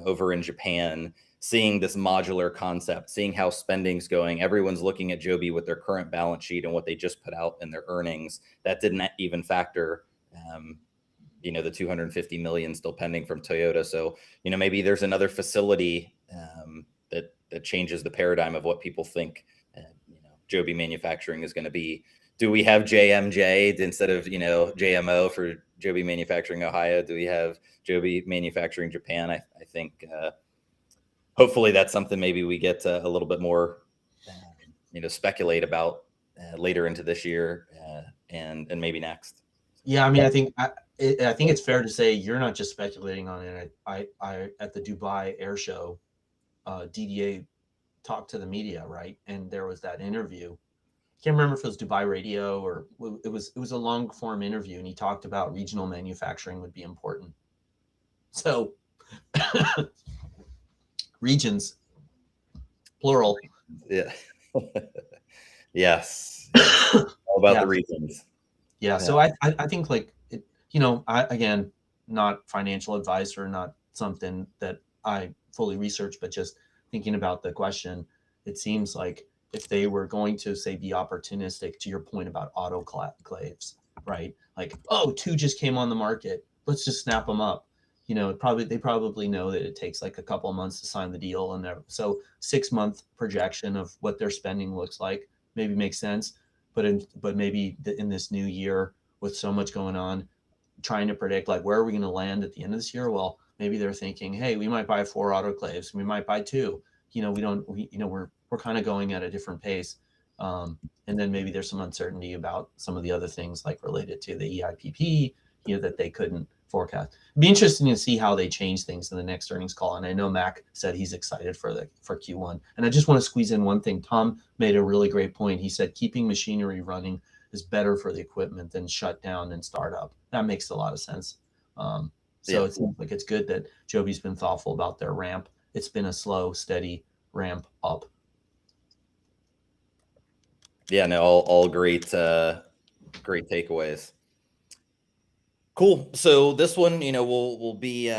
over in Japan, seeing this modular concept, seeing how spending's going. Everyone's looking at Joby with their current balance sheet and what they just put out in their earnings. That didn't even factor, the $250 million still pending from Toyota. So, maybe there's another facility that changes the paradigm of what people think, Joby manufacturing is going to be. Do we have JMJ instead of, JMO for Joby Manufacturing Ohio? Do we have Joby Manufacturing Japan? I think hopefully that's something maybe we get a little bit more, speculate about later into this year and maybe next. Yeah, I mean, I think it's fair to say you're not just speculating on it. I at the Dubai Air Show, DDA talked to the media, right? And there was that interview. Can't remember if it was Dubai Radio or it was a long form interview, and he talked about regional manufacturing would be important. So regions, plural. Yeah. Yes. All about the regions. Yeah. So I think like it, again, not financial advice or not something that I fully researched, but just thinking about the question, it seems like if they were going to, say, be opportunistic, to your point about autoclaves, right? Like, oh, 2 just came on the market, let's just snap them up. They probably know that it takes like a couple of months to sign the deal, and so 6-month projection of what their spending looks like maybe makes sense. But maybe in this new year with so much going on, trying to predict like where are we going to land at the end of this year? Well, maybe they're thinking, hey, we might buy 4 autoclaves, we might buy 2. We're kind of going at a different pace. And then maybe there's some uncertainty about some of the other things like related to the EIPP, that they couldn't forecast. It'd be interesting to see how they change things in the next earnings call. And I know Mac said he's excited for Q1. And I just want to squeeze in one thing. Tom made a really great point. He said keeping machinery running is better for the equipment than shut down and start up. That makes a lot of sense. It seems like it's good that Joby's been thoughtful about their ramp. It's been a slow, steady ramp up. Yeah, no, all great takeaways. Cool. So this one, we'll be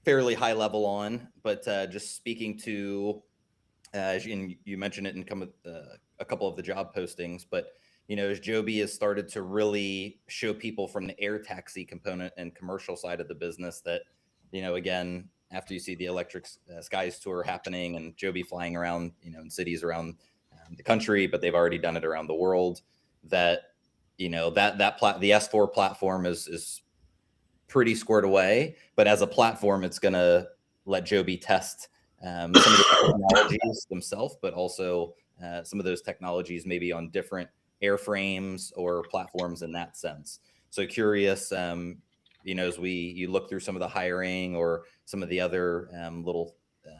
fairly high level on, but just speaking to, as you mentioned it in a couple of the job postings, but as Joby has started to really show people from the air taxi component and commercial side of the business that, again, after you see the Electric Skies tour happening and Joby flying around, in cities around the country, but they've already done it around the world, that the S4 platform is pretty squared away, but as a platform, it's going to let Joby test some of the technologies themselves, but also some of those technologies maybe on different airframes or platforms in that sense. So curious, as you look through some of the hiring or some of the other little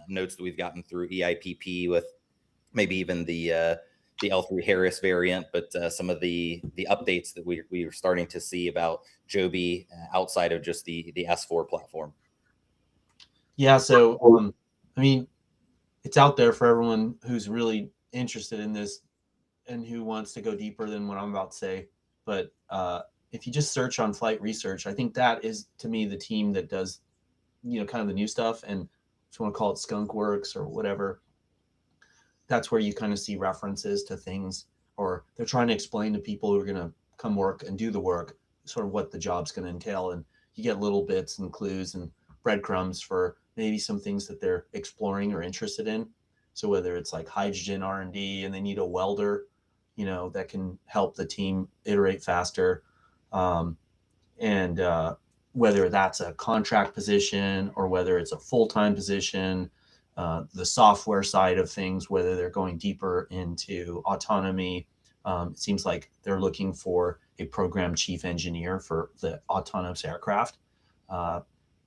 notes that we've gotten through EIPP with maybe even the L3 Harris variant, but some of the updates that we are starting to see about Joby outside of just the S4 platform. Yeah, so I mean, it's out there for everyone who's really interested in this and who wants to go deeper than what I'm about to say. But if you just search on flight research, I think that is, to me, the team that does, kind of the new stuff. And if you want to call it skunk works or whatever, that's where you kind of see references to things, or they're trying to explain to people who are going to come work and do the work, sort of what the job's going to entail. And you get little bits and clues and breadcrumbs for maybe some things that they're exploring or interested in. So whether it's like hydrogen R&D and they need a welder, that can help the team iterate faster. And whether that's a contract position or whether it's a full-time position, the software side of things, whether they're going deeper into autonomy. It seems like they're looking for a program chief engineer for the autonomous aircraft.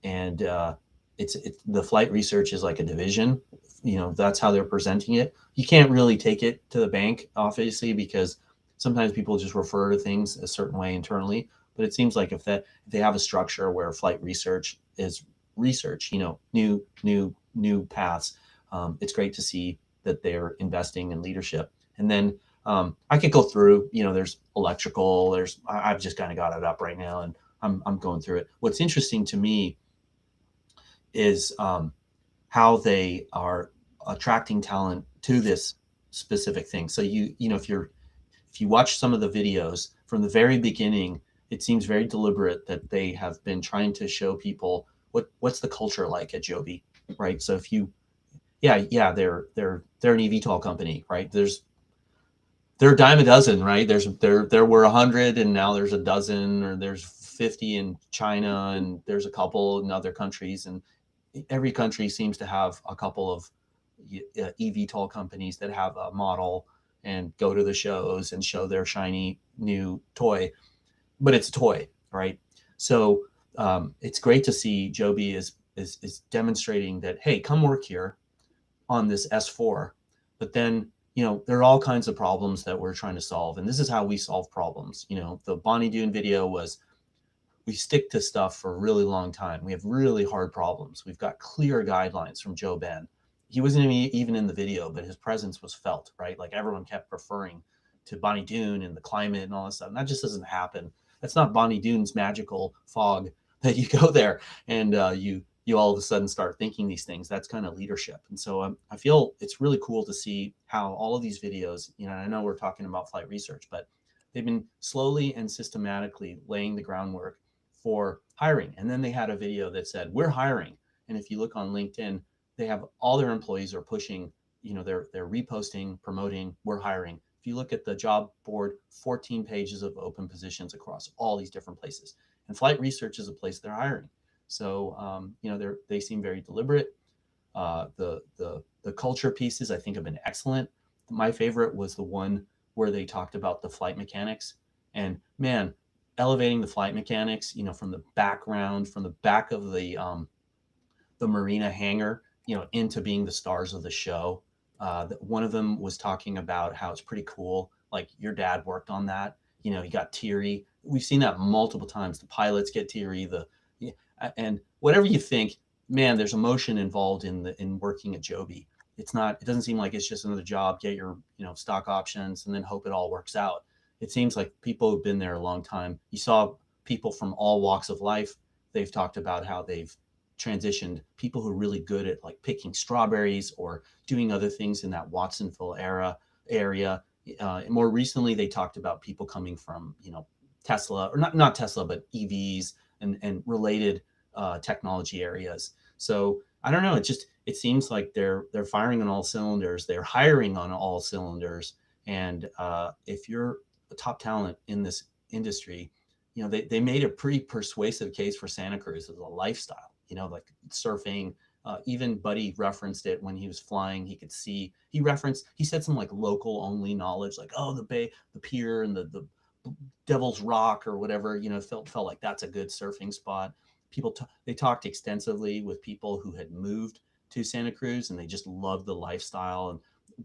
And it's the flight research is like a division. That's how they're presenting it. You can't really take it to the bank, obviously, because sometimes people just refer to things a certain way internally. But it seems like if they have a structure where flight research is research, new paths, it's great to see that they're investing in leadership. And then I could go through, there's electrical, I've just kind of got it up right now and I'm going through it. What's interesting to me is how they are attracting talent to this specific thing. So if you watch some of the videos from the very beginning, it seems very deliberate that they have been trying to show people what's the culture like at Joby, right? So if you, they're an eVTOL company, right? They're a dime a dozen, right? There were 100 and now there's a dozen, or there's 50 in China and there's a couple in other countries, and every country seems to have a couple of eVTOL companies that have a model and go to the shows and show their shiny new toy, but it's a toy, right? So it's great to see Joby is demonstrating that, hey, come work here on this S4, but then there are all kinds of problems that we're trying to solve, and this is how we solve problems. The Bonnie Doon video was, we stick to stuff for a really long time. We have really hard problems. We've got clear guidelines from Joe Ben. He wasn't even in the video, but his presence was felt, right? Like everyone kept referring to Bonnie Doon and the climate and all this stuff. And that just doesn't happen. That's not Bonnie Doon's magical fog that you go there and you all of a sudden start thinking these things. That's kind of leadership. And so I feel it's really cool to see how all of these videos, I know we're talking about flight research, but they've been slowly and systematically laying the groundwork for hiring. And then they had a video that said, we're hiring. And if you look on LinkedIn, they have all their employees are pushing, they're reposting, promoting, we're hiring. If you look at the job board, 14 pages of open positions across all these different places. And flight research is a place they're hiring. So, they seem very deliberate. The culture pieces, I think, have been excellent. My favorite was the one where they talked about the flight mechanics. And man, elevating the flight mechanics, from the background, from the back of the marina hangar, into being the stars of the show. One of them was talking about how it's pretty cool. Like your dad worked on that. You got teary. We've seen that multiple times. The pilots get teary. And whatever you think, man, there's emotion involved in working at Joby. It doesn't seem like it's just another job, get your, stock options and then hope it all works out. It seems like people who've been there a long time. You saw people from all walks of life. They've talked about how they've transitioned, people who are really good at like picking strawberries or doing other things in that Watsonville area. More recently, they talked about people coming from, Tesla, or not Tesla, but EVs and related technology areas. So I don't know. It seems like they're firing on all cylinders. They're hiring on all cylinders. And if you're a top talent in this industry, they made a pretty persuasive case for Santa Cruz as a lifestyle, like surfing. Even Buddy referenced it when he was flying. He could see, he said some like local only knowledge, like, oh, the bay, the pier and the Devil's Rock or whatever, felt like that's a good surfing spot. They talked extensively with people who had moved to Santa Cruz and they just loved the lifestyle. And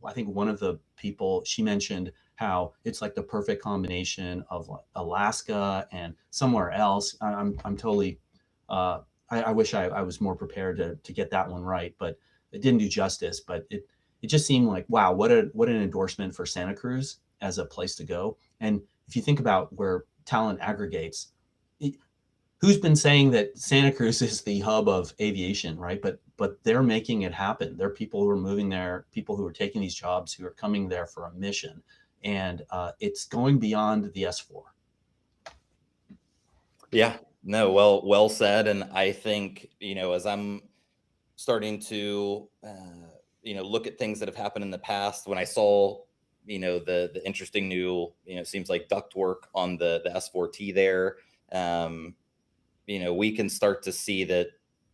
I think one of the people, she mentioned how it's like the perfect combination of like Alaska and somewhere else. I'm totally, I wish I was more prepared to get that one right, but it didn't do justice. But it just seemed like, wow, what an endorsement for Santa Cruz as a place to go. And if you think about where talent aggregates. Who's been saying that Santa Cruz is the hub of aviation, right? But they're making it happen. There are people who are moving there, people who are taking these jobs, who are coming there for a mission, and it's going beyond the S4. Yeah, no, well said. And I think, as I'm starting to, look at things that have happened in the past, when I saw, the interesting new, it seems like ductwork on the S4T there, we can start to see that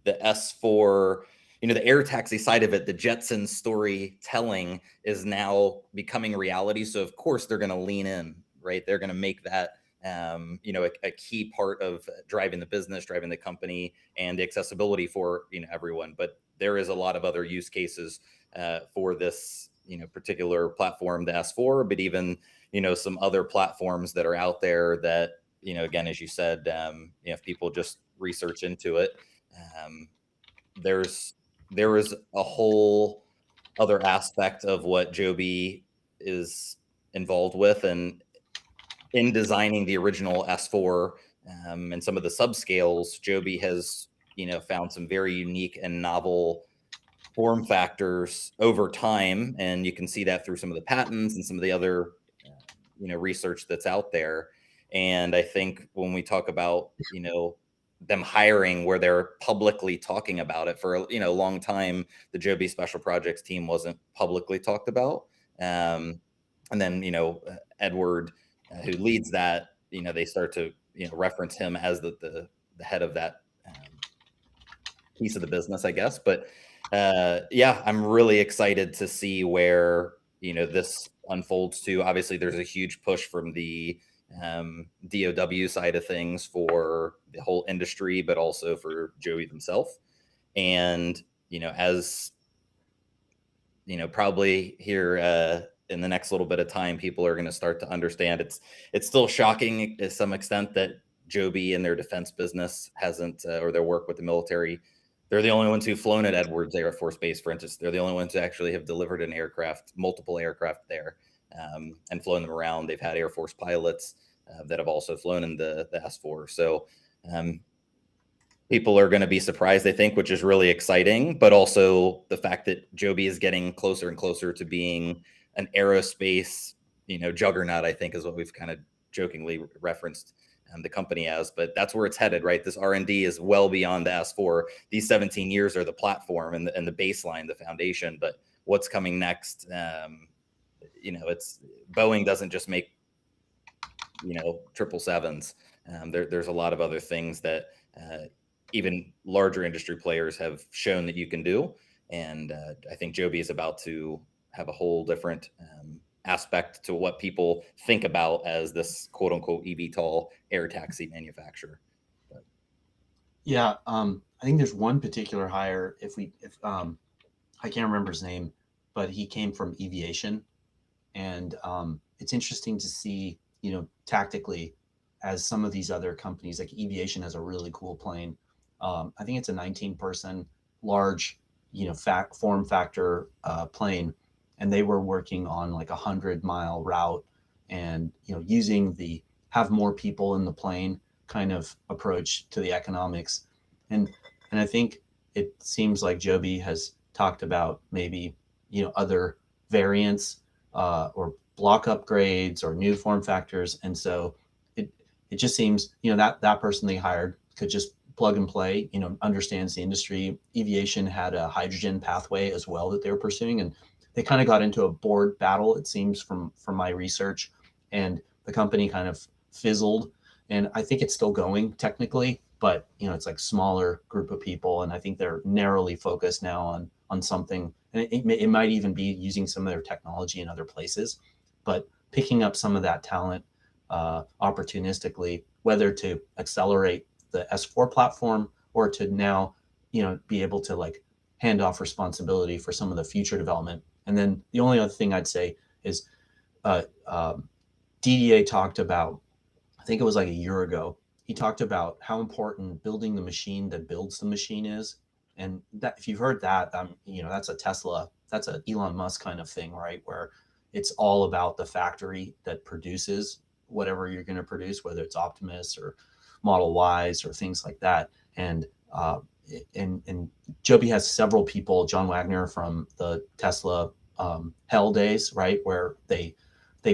the S4, the air taxi side of it, the Jetsons storytelling is now becoming reality. So of course they're going to lean in, right? They're going to make that, a key part of driving the business, driving the company, and the accessibility for, everyone. But there is a lot of other use cases for this, particular platform, the S4, but even, some other platforms that are out there that, again, as you said, if people just research into it, there is a whole other aspect of what Joby is involved with, and in designing the original S4 and some of the subscales, Joby has, found some very unique and novel form factors over time, and you can see that through some of the patents and some of the other, research that's out there. And I think when we talk about, them hiring, where they're publicly talking about it for, a long time, the Joby Special Projects team wasn't publicly talked about. And then, Edward, who leads that, they start to, reference him as the head of that piece of the business, I guess. But yeah, I'm really excited to see where, this unfolds to. Obviously, there's a huge push from the DOW side of things for the whole industry, but also for Joby themselves. And, as, probably here in the next little bit of time, people are going to start to understand it's still shocking to some extent that Joby and their defense business hasn't, or their work with the military, they're the only ones who've flown at Edwards Air Force Base, for instance. They're the only ones who actually have delivered an aircraft, multiple aircraft there, and flown them around. They've had Air Force pilots that have also flown in the S4. So people are going to be surprised, I think, which is really exciting. But also the fact that Joby is getting closer and closer to being an aerospace, juggernaut, I think, is what we've kind of jokingly referenced the company as. But that's where it's headed, right? This R&D is well beyond the S4. These 17 years are the platform and the baseline, the foundation. But what's coming next? It's Boeing doesn't just make 777s. There's a lot of other things that even larger industry players have shown that you can do. And I think Joby is about to have a whole different aspect to what people think about as this quote unquote eVTOL air taxi manufacturer. But. Yeah, I think there's one particular hire. If I can't remember his name, but he came from Eviation, and it's interesting to see, tactically, as some of these other companies, like Eviation has a really cool plane. I think it's a 19-person large, form factor plane, and they were working on like 100-mile route, and using the have more people in the plane kind of approach to the economics, and I think it seems like Joby has talked about maybe other variants or block upgrades or new form factors, and so it just seems that person they hired could just plug and play, understands the industry. Eviation had a hydrogen pathway as well that they were pursuing, and they kind of got into a board battle, it seems, from my research, and the company kind of fizzled. And I think it's still going technically, but it's like smaller group of people, and I think they're narrowly focused now on something, and it might even be using some of their technology in other places, but picking up some of that talent opportunistically, whether to accelerate the S4 platform or to now, be able to like hand off responsibility for some of the future development. And then the only other thing I'd say is DDA talked about, I think it was like a year ago, he talked about how important building the machine that builds the machine is. And that, if you've heard that, that's a Tesla, that's an Elon Musk kind of thing, right? Where it's all about the factory that produces whatever you're going to produce, whether it's Optimus or Model Ys or things like that. And Joby has several people, John Wagner from the Tesla hell days, right, where they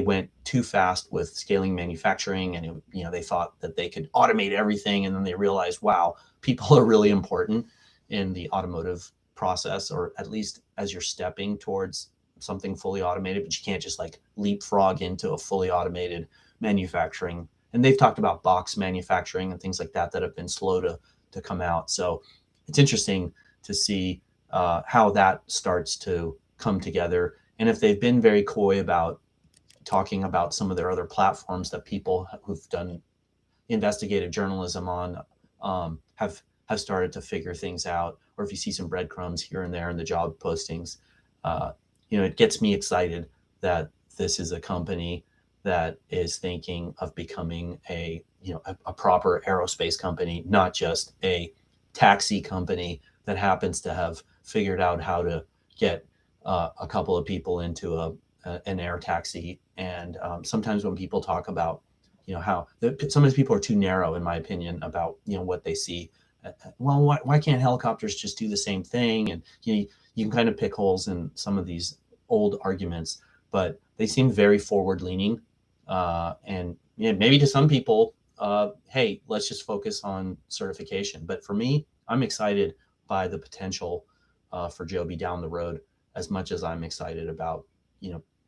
went too fast with scaling manufacturing, and they thought that they could automate everything, and then they realized, wow, people are really important in the automotive process, or at least as you're stepping towards something fully automated, but you can't just like leapfrog into a fully automated manufacturing. And they've talked about box manufacturing and things like that have been slow to come out. So it's interesting to see how that starts to come together. And if they've been very coy about talking about some of their other platforms that people who've done investigative journalism on have started to figure things out, or if you see some breadcrumbs here and there in the job postings, it gets me excited that this is a company that is thinking of becoming a proper aerospace company, not just a taxi company that happens to have figured out how to get a couple of people into an air taxi. And sometimes when people talk about how sometimes people are too narrow, in my opinion, about what they see. Well, why can't helicopters just do the same thing? And you can kind of pick holes in some of these old arguments, but they seem very forward leaning. And maybe to some people, hey, let's just focus on certification. But for me, I'm excited by the potential for Joby down the road, as much as I'm excited about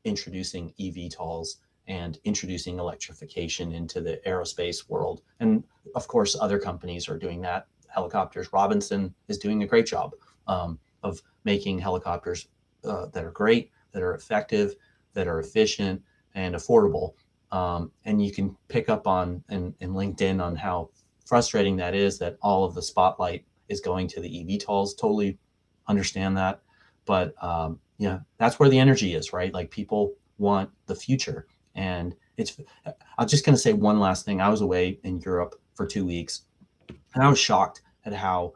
introducing eVTOLs and introducing electrification into the aerospace world. And of course, other companies are doing that. Helicopters, Robinson is doing a great job of making helicopters that are great, that are effective, that are efficient and affordable. And you can pick up on in LinkedIn on how frustrating that is, that all of the spotlight is going to the eVTOLs. Totally understand that. But that's where the energy is, right? Like, people want the future. And I'm just going to say one last thing. I was away in Europe for 2 weeks, and I was shocked at how,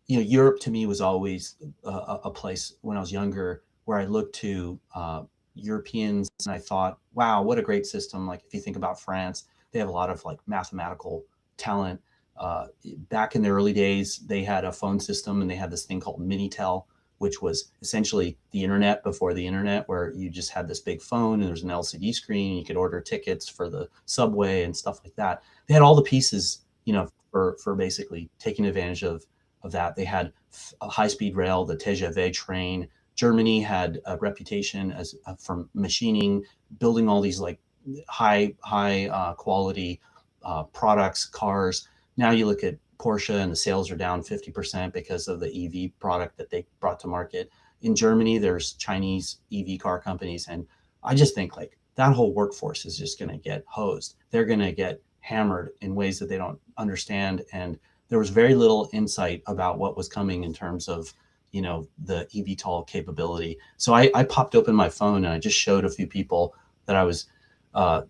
Europe to me was always a place when I was younger where I looked to Europeans and I thought, wow, what a great system. Like, if you think about France, they have a lot of like mathematical talent. Back in the early days, they had a phone system, and they had this thing called Minitel, which was essentially the internet before the internet, where you just had this big phone and there's an LCD screen, and you could order tickets for the subway and stuff like that. They had all the pieces, for basically taking advantage of that. They had a high-speed rail, the TGV train. Germany had a reputation as from machining, building all these like high quality products, cars. Now you look at Porsche, and the sales are down 50% because of the EV product that they brought to market. In Germany, there's Chinese EV car companies. And I just think like that whole workforce is just going to get hosed. They're going to get hammered in ways that they don't understand. And there was very little insight about what was coming in terms of, the eVTOL capability. So I popped open my phone and I just showed a few people that I was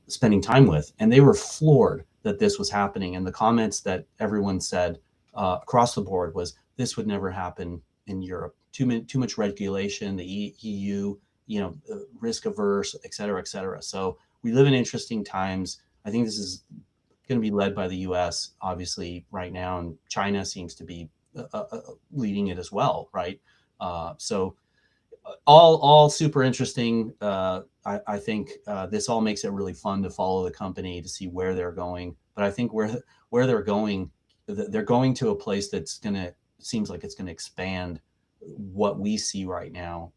spending time with, and they were floored that this was happening. And the comments that everyone said across the board was, this would never happen in Europe. Too much regulation, the EU, risk averse, et cetera, et cetera. So we live in interesting times. I think this is going to be led by the US, obviously, right now. And China seems to be leading it as well, right? So all super interesting. I think this all makes it really fun to follow the company, to see where they're going. But I think where they're going to a place that's seems like it's going to expand what we see right now,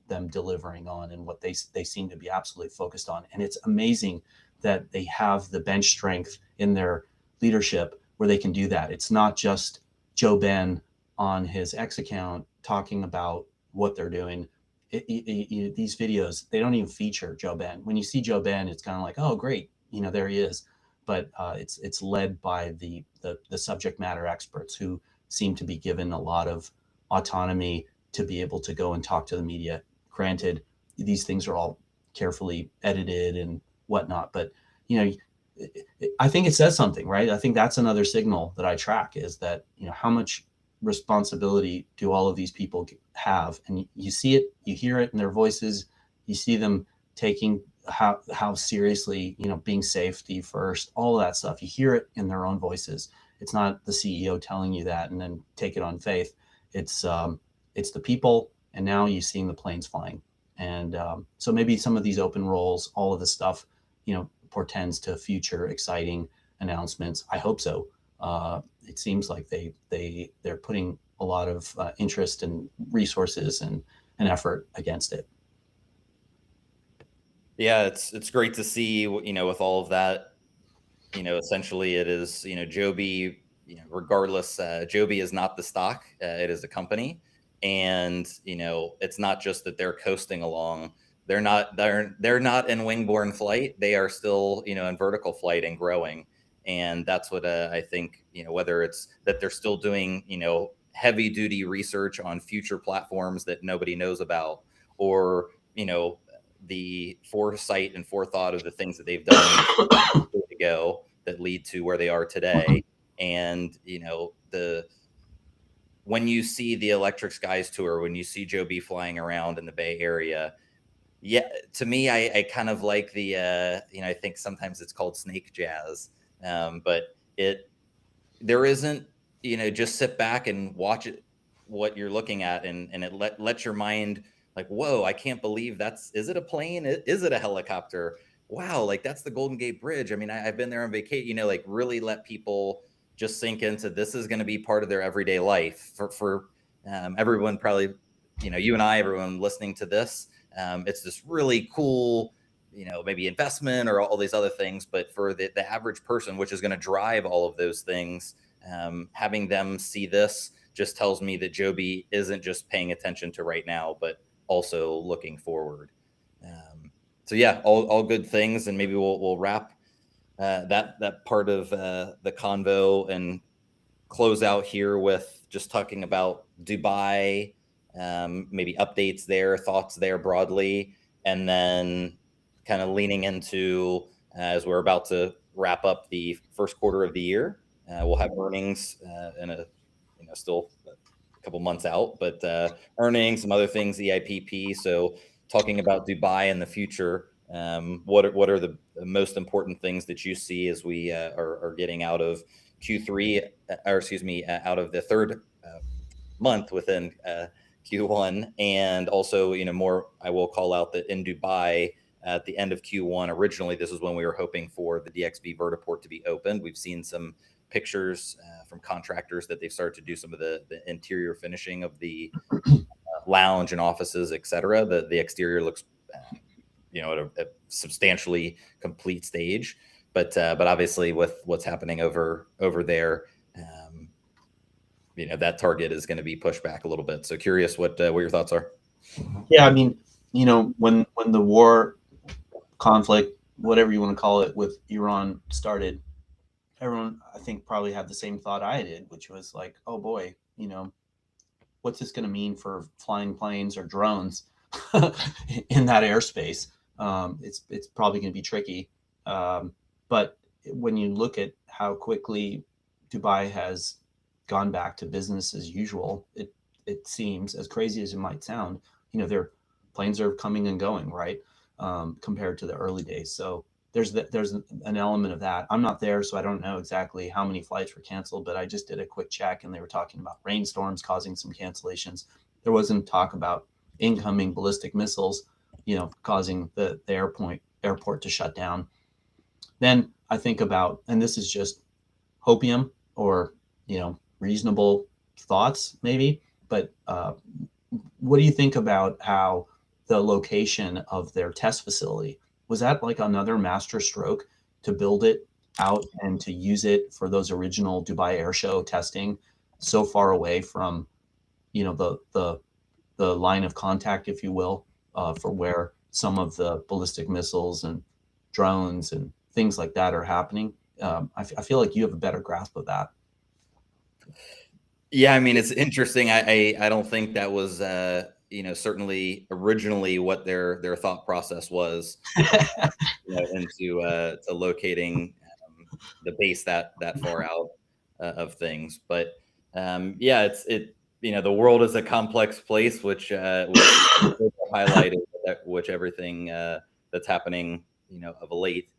them delivering on, and what they seem to be absolutely focused on. And it's amazing that they have the bench strength in their leadership where they can do that. It's not just Joe Ben on his X account talking about what they're doing. These videos, they don't even feature Joe Ben. When you see Joe Ben, it's kind of like, oh, great, there he is. But it's led by the subject matter experts, who seem to be given a lot of autonomy to be able to go and talk to the media. Granted, these things are all carefully edited and whatnot, but I think it says something, right? I think that's another signal that I track, is that how much responsibility do all of these people have? And you see it, you hear it in their voices, you see them taking how seriously, being safety first, all of that stuff. You hear it in their own voices. It's not the CEO telling you that and then take it on faith. It's the people, and now you're seeing the planes flying. And so maybe some of these open roles, all of this stuff, portends to future exciting announcements. I hope so. It seems like they're putting a lot of interest and resources and effort against it. Yeah, it's great to see, with all of that, essentially it is, Joby, regardless, Joby is not the stock, it is a company. And, it's not just that they're coasting along. They're not in wingborne flight. They are still, in vertical flight and growing. And that's what I think, whether it's that they're still doing, heavy duty research on future platforms that nobody knows about, or, the foresight and forethought of the things that they've done to go that lead to where they are today. And, when you see the Electric Skies tour, when you see Joby flying around in the Bay Area, yeah, to me, I kind of like the, I think sometimes it's called snake jazz, but there isn't, just sit back and watch it, what you're looking at, and it let your mind, like, whoa, I can't believe is it a plane? Is it a helicopter? Wow, like that's the Golden Gate Bridge. I mean, I've been there on vacation, like really let people just sink into this is going to be part of their everyday life for everyone, probably, you and I, everyone listening to this. It's this really cool, maybe investment or all these other things, but for the average person, which is going to drive all of those things, having them see this just tells me that Joby isn't just paying attention to right now, but also looking forward. So yeah, all good things, and maybe we'll wrap that part of the convo and close out here with just talking about Dubai, maybe updates there, thoughts there broadly, and then kind of leaning into, as we're about to wrap up the first quarter of the year, we'll have earnings in a, still a couple months out, but earnings, some other things, EIPP. So talking about Dubai in the future, what are the most important things that you see as we are getting out of Q3, or excuse me, out of the third month within Q1, and also, more, I will call out that in Dubai at the end of Q1, originally this is when we were hoping for the DXB vertiport to be opened. We've seen some pictures from contractors that they've started to do some of the interior finishing of the lounge and offices, etc. The exterior looks, at a substantially complete stage, but obviously with what's happening over there, that target is going to be pushed back a little bit. So curious what your thoughts are. Yeah, I mean, when the war, conflict, whatever you want to call it, with Iran started, everyone, I think, probably had the same thought I did, which was like, oh boy, what's this going to mean for flying planes or drones in that airspace? It's probably going to be tricky. But when you look at how quickly Dubai has gone back to business as usual, it seems, as crazy as it might sound, their planes are coming and going, right? Compared to the early days. So there's an element of that. I'm not there, so I don't know exactly how many flights were canceled, but I just did a quick check, and they were talking about rainstorms causing some cancellations. There wasn't talk about incoming ballistic missiles, causing the airport to shut down. Then I think about, and this is just hopium or, reasonable thoughts maybe, but what do you think about how the location of their test facility, was that like another master stroke to build it out and to use it for those original Dubai Air Show testing so far away from, the line of contact, if you will, for where some of the ballistic missiles and drones and things like that are happening? I feel like you have a better grasp of that. Yeah, I mean, it's interesting. I don't think that was certainly originally what their thought process was into to locating the base that far out of things. But yeah, the world is a complex place, which highlighted which everything that that's happening, of late.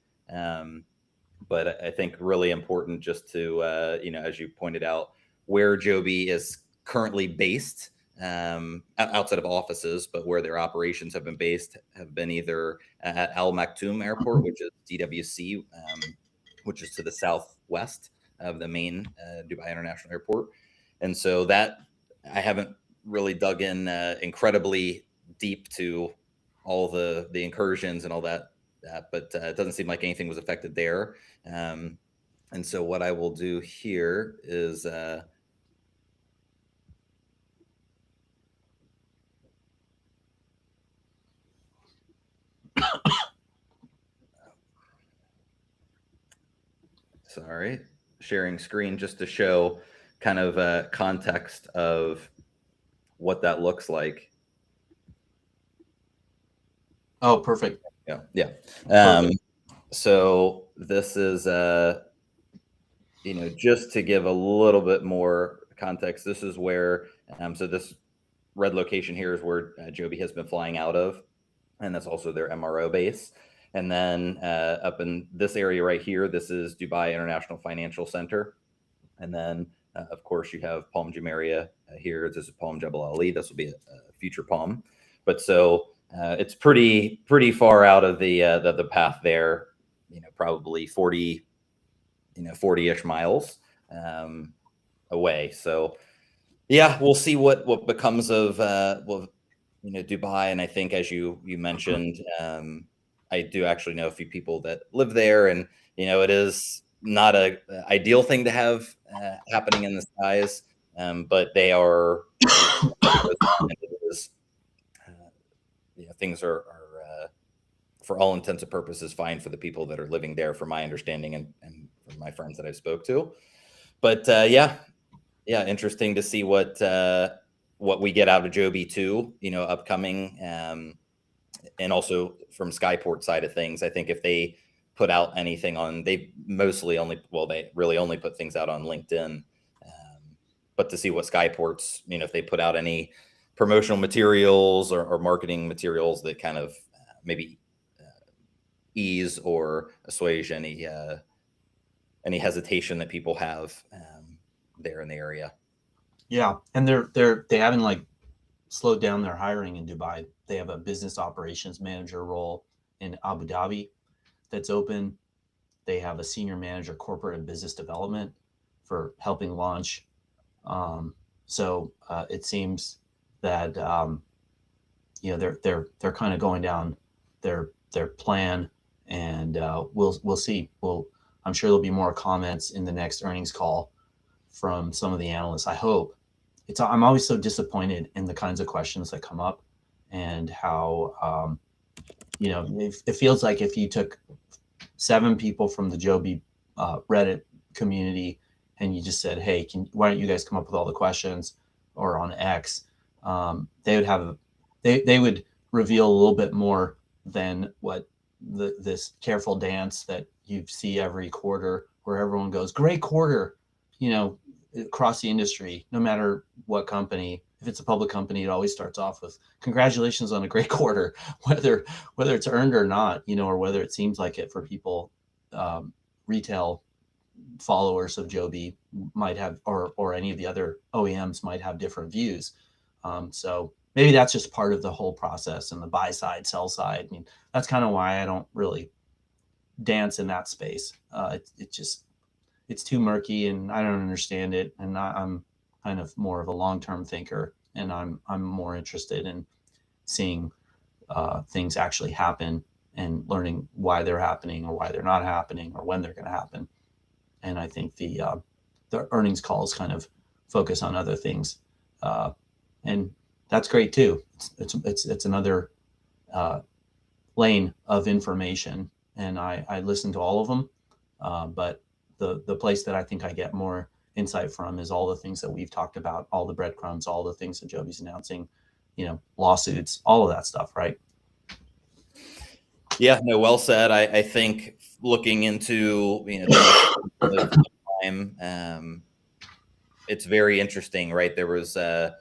But I think really important just to, as you pointed out, where Joby is currently based, outside of offices, but where their operations have been based have been either at Al Maktoum Airport, which is DWC, which is to the southwest of the main Dubai International Airport. And so that I haven't really dug in incredibly deep to all the incursions and all that, but it doesn't seem like anything was affected there. And so what I will do here is sorry, sharing screen just to show kind of a context of what that looks like. Oh, perfect. Yeah. So this is, just to give a little bit more context, this is where, so this red location here is where Joby has been flying out of, and that's also their MRO base. And then up in this area right here, this is Dubai International Financial Center. And then, of course, you have Palm Jumeirah here. This is Palm Jebel Ali. This will be a future Palm. But so it's pretty far out of the path there, probably 40-ish miles away. So, yeah, we'll see what becomes of Dubai. And I think, as you mentioned, I do actually know a few people that live there, and it is not a ideal thing to have happening in the skies, but they are things are for all intents and purposes fine for the people that are living there, from my understanding and from my friends that I spoke to. But yeah, interesting to see what we get out of Joby too, upcoming, and also from Skyport side of things. I think if they put out anything they really only put things out on LinkedIn, but to see what Skyport's, if they put out any promotional materials or marketing materials that kind of maybe ease or assuage any hesitation that people have there in the area. Yeah, and they haven't slowed down their hiring in Dubai. They have a business operations manager role in Abu Dhabi that's open. They have a senior manager corporate and business development for helping launch. So it seems that they're kind of going down their plan, and we'll see. I'm sure there'll be more comments in the next earnings call from some of the analysts. I hope. I'm always so disappointed in the kinds of questions that come up, and how it feels like if you took 7 people from the Joby Reddit community and you just said, hey, why don't you guys come up with all the questions, or on X, they would reveal a little bit more than what this careful dance that you see every quarter, where everyone goes, great quarter, across the industry, no matter what company. If it's a public company, it always starts off with congratulations on a great quarter, whether it's earned or not, or whether it seems like it for people. Retail followers of Joby might have, or any of the other OEMs might have different views. So maybe that's just part of the whole process, and the buy side, sell side. I mean, that's kind of why I don't really dance in that space. It's too murky, and I don't understand it. And I'm kind of more of a long-term thinker, and I'm more interested in seeing things actually happen, and learning why they're happening, or why they're not happening, or when they're going to happen. And I think the earnings calls kind of focus on other things, and that's great too. It's another lane of information, and I listen to all of them, but the place that I think I get more insight from is all the things that we've talked about, all the breadcrumbs, all the things that Joby's announcing, lawsuits, all of that stuff, right? Yeah, no, well said. I think looking into time, it's very interesting, right? There was some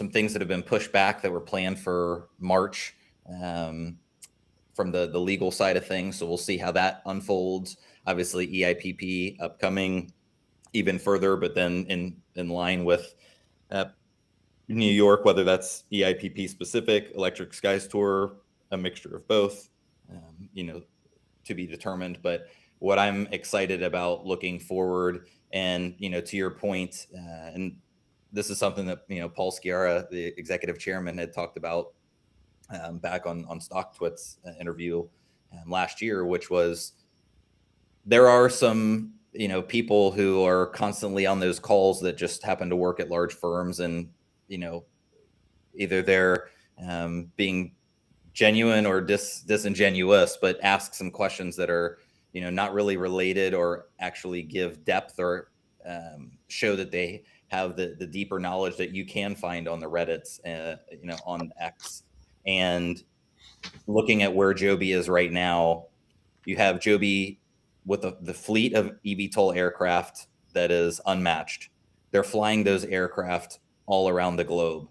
things that have been pushed back that were planned for March from the legal side of things. So we'll see how that unfolds. Obviously, EIPP upcoming even further, but then in line with New York, whether that's EIPP specific, Electric Skies Tour, a mixture of both, to be determined. But what I'm excited about looking forward, and to your point, and this is something that Paul Sciarra, the executive chairman, had talked about back on StockTwit's interview last year, which was there are some people who are constantly on those calls that just happen to work at large firms, and either they're being genuine or disingenuous, but ask some questions that are not really related or actually give depth or show that they have the deeper knowledge that you can find on the Reddits, on X. And looking at where Joby is right now, you have Joby with the fleet of eVTOL aircraft that is unmatched. They're flying those aircraft all around the globe.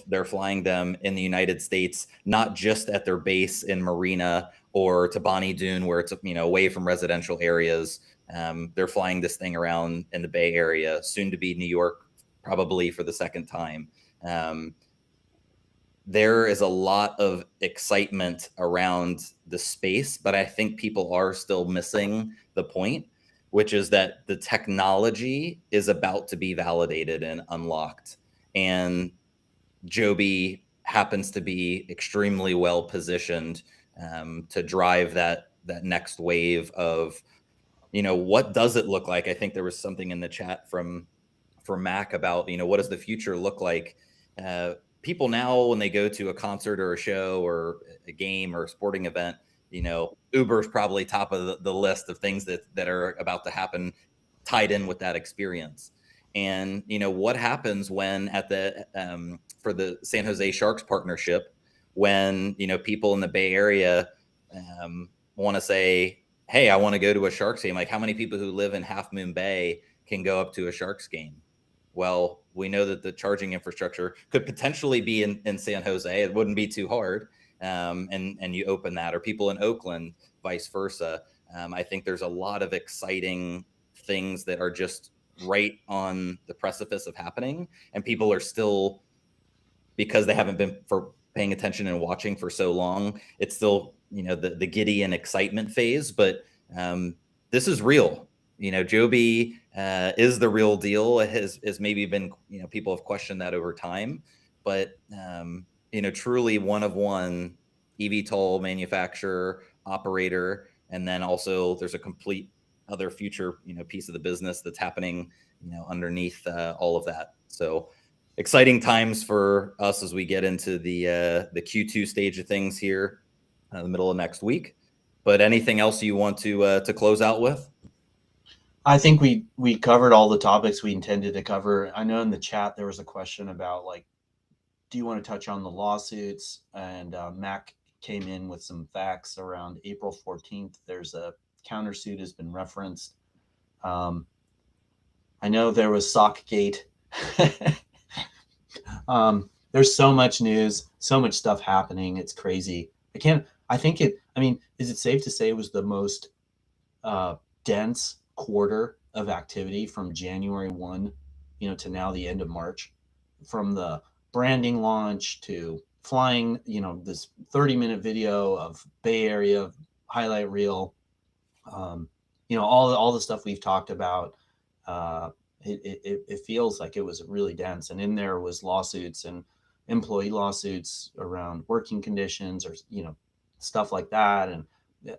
They're flying them in the United States, not just at their base in Marina or to Bonnie Doon, where it's away from residential areas. They're flying this thing around in the Bay Area, soon to be New York, probably for the second time. There is a lot of excitement around the space, but I think people are still missing the point, which is that the technology is about to be validated and unlocked. And Joby happens to be extremely well positioned to drive that next wave of, what does it look like? I think there was something in the chat from Mac about, what does the future look like? People now, when they go to a concert or a show or a game or a sporting event, Uber's probably top of the list of things that are about to happen tied in with that experience. And what happens when at the for the San Jose Sharks partnership, when people in the Bay Area want to say, hey, I want to go to a Sharks game. Like, how many people who live in Half Moon Bay can go up to a Sharks game? Well, we know that the charging infrastructure could potentially be in San Jose. It wouldn't be too hard. And you open that, or people in Oakland, vice versa. I think there's a lot of exciting things that are just right on the precipice of happening, and people are still, because they haven't been paying attention and watching for so long, it's still the giddy and excitement phase. But this is real. Joby is the real deal. It has maybe been, people have questioned that over time, but truly one of one eVTOL manufacturer, operator, and then also there's a complete other future piece of the business that's happening underneath all of that. So exciting times for us as we get into the Q2 stage of things here in the middle of next week. But anything else you want to close out with? I think we covered all the topics we intended to cover. I know in the chat there was a question about, like, do you want to touch on the lawsuits? And Mac came in with some facts around April 14th. There's a countersuit has been referenced. I know there was Sockgate. There's so much news, so much stuff happening. It's crazy. Is it safe to say it was the most dense quarter of activity from January 1, to now the end of March, from the branding launch to flying, this 30-minute video of Bay Area highlight reel, all the stuff we've talked about. It feels like it was really dense, and in there was lawsuits and employee lawsuits around working conditions, or stuff like that. And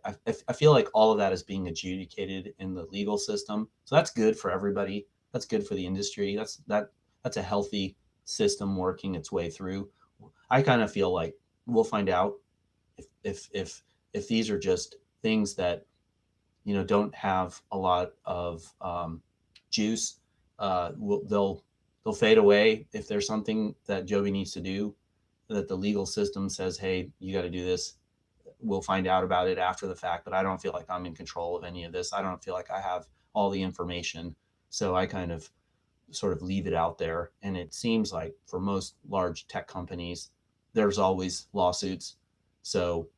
I feel like all of that is being adjudicated in the legal system, so that's good for everybody. That's good for the industry. That's a healthy system working its way through. I kind of feel like we'll find out if these are just things that don't have a lot of juice. They'll fade away. If there's something that Joby needs to do, that the legal system says, hey, you got to do this, we'll find out about it after the fact. But I don't feel like I'm in control of any of this. I don't feel like I have all the information, so I kind of sort of leave it out there. And it seems like for most large tech companies, there's always lawsuits. So,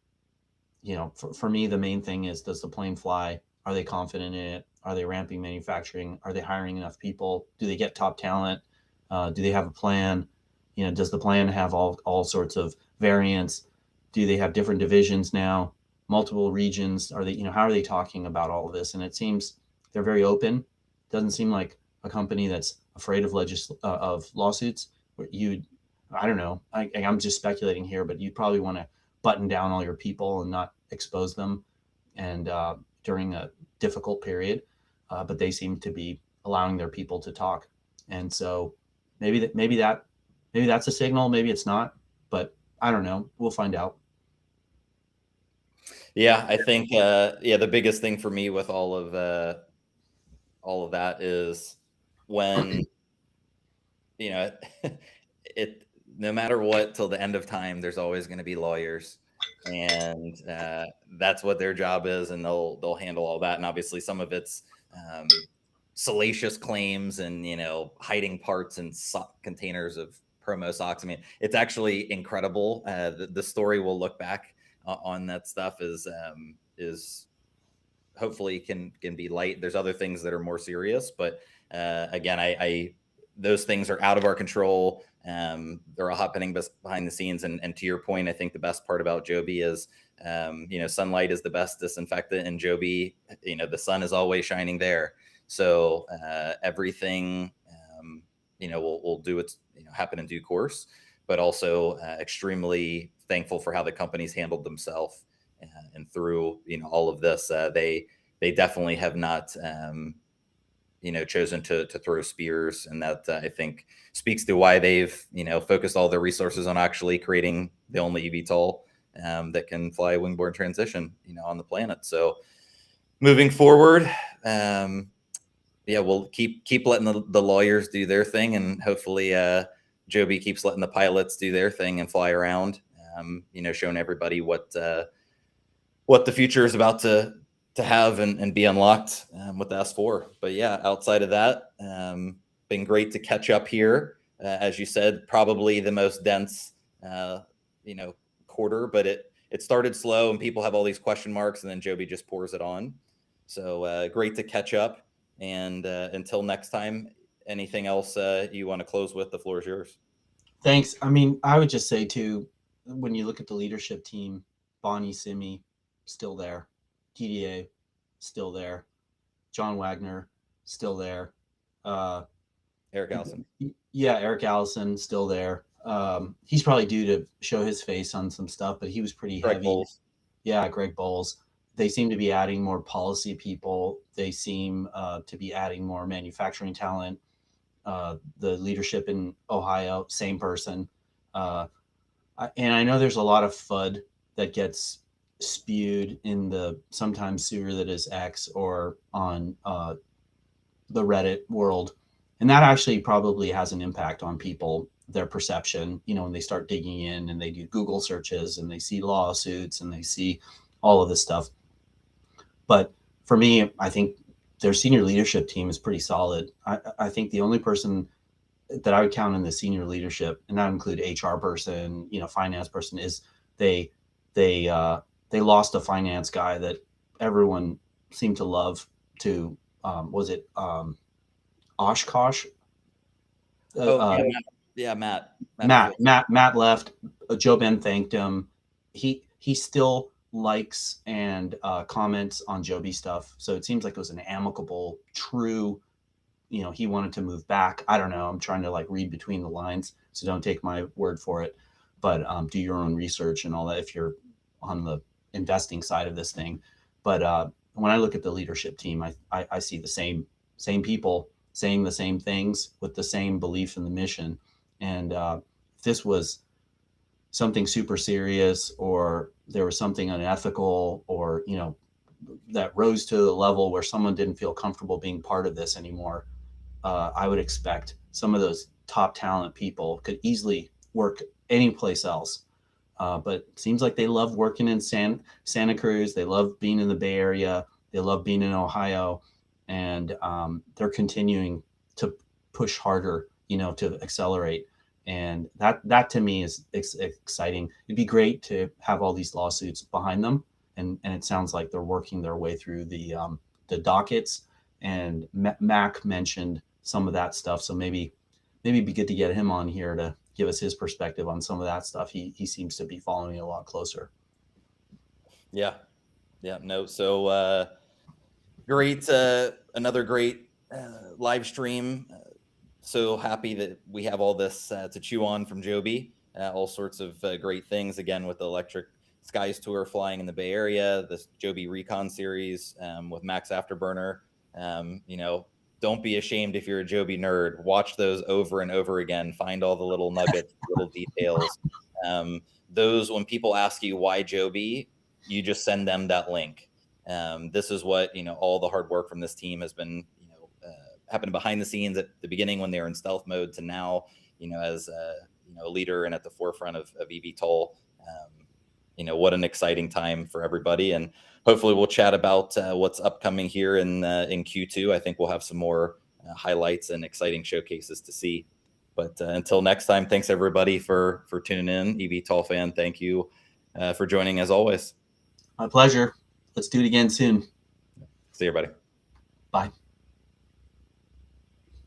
for me, the main thing is, does the plane fly? Are they confident in it? Are they ramping manufacturing? Are they hiring enough people? Do they get top talent? Do they have a plan? Does the plan have all sorts of variants? Do they have different divisions now, multiple regions? Are they, how are they talking about all of this? And it seems they're very open. Doesn't seem like a company that's afraid of of lawsuits. I don't know. I'm just speculating here, but you'd probably want to button down all your people and not expose them, and during a difficult period. But they seem to be allowing their people to talk, and so maybe that's a signal. Maybe it's not, but I don't know. We'll find out. Yeah, I think the biggest thing for me with all of that is when it no matter what, till the end of time, there's always going to be lawyers, and that's what their job is, and they'll handle all that. And obviously, some of it's salacious claims and hiding parts in containers of promo socks. I mean, it's actually incredible. The story we'll look back on that stuff is hopefully can be light. There's other things that are more serious, but again, I those things are out of our control. They're all happening behind the scenes. And to your point, I think the best part about Joby is, sunlight is the best disinfectant in Joby. The sun is always shining there. So everything, will do its, happen in due course, but also extremely thankful for how the company's handled themselves and through, all of this. They definitely have not, chosen to throw spears, and that I think speaks to why they've focused all their resources on actually creating the only eVTOL that can fly wingborne transition on the planet. So moving forward, we'll keep letting the lawyers do their thing, and hopefully Joby keeps letting the pilots do their thing and fly around, showing everybody what the future is about to have and be unlocked with the S4. But yeah, outside of that, been great to catch up here. As you said, probably the most dense, quarter, but it started slow and people have all these question marks, and then Joby just pours it on. So great to catch up. And until next time, anything else you want to close with? The floor is yours. Thanks. I mean, I would just say too, when you look at the leadership team, Bonnie Simi, still there. TDA, still there. John Wagner, still there. Eric Allison. Yeah, Eric Allison, still there. He's probably due to show his face on some stuff, but he was pretty Greg heavy. Bowles. Yeah, Greg Bowles. They seem to be adding more policy people. They seem to be adding more manufacturing talent. The leadership in Ohio, same person. And I know there's a lot of FUD that gets spewed in the sometimes sewer that is X or on the Reddit world. And that actually probably has an impact on people, their perception, when they start digging in and they do Google searches and they see lawsuits and they see all of this stuff. But for me, I think their senior leadership team is pretty solid. I think the only person that I would count in the senior leadership, and that include HR person, finance person, is they lost a finance guy that everyone seemed to love to, was it Oshkosh? Matt left. Joe Ben thanked him. He still likes and comments on Joby stuff. So it seems like it was an amicable, true, he wanted to move back. I don't know. I'm trying to read between the lines, so don't take my word for it, but do your own research and all that if you're on the investing side of this thing. But when I look at the leadership team, I see the same people saying the same things with the same belief in the mission. And if this was something super serious, or there was something unethical, or that rose to the level where someone didn't feel comfortable being part of this anymore, I would expect some of those top talent people could easily work any place else. But it seems like they love working in Santa Cruz. They love being in the Bay Area. They love being in Ohio, and they're continuing to push harder, to accelerate. And that to me is exciting. It'd be great to have all these lawsuits behind them, and it sounds like they're working their way through the dockets. And Mac mentioned some of that stuff, so maybe it'd be good to get him on here to give us his perspective on some of that stuff. He seems to be following it a lot closer. Yeah, no. So great, another great live stream. So happy that we have all this to chew on from Joby. All sorts of great things, again, with the Electric Skies Tour flying in the Bay Area, this Joby Recon Series with Max Afterburner. Don't be ashamed if you're a Joby nerd. Watch those over and over again. Find all the little nuggets, little details. Those, when people ask you why Joby, you just send them that link. This is what, all the hard work from this team has been, happened behind the scenes at the beginning when they were in stealth mode to now, as a leader and at the forefront of eVTOL. What an exciting time for everybody. And hopefully we'll chat about what's upcoming here in Q2. I think we'll have some more highlights and exciting showcases to see. But until next time, thanks everybody for tuning in. eVTOL fan, thank you for joining as always. My pleasure. Let's do it again soon. See you, everybody. Bye.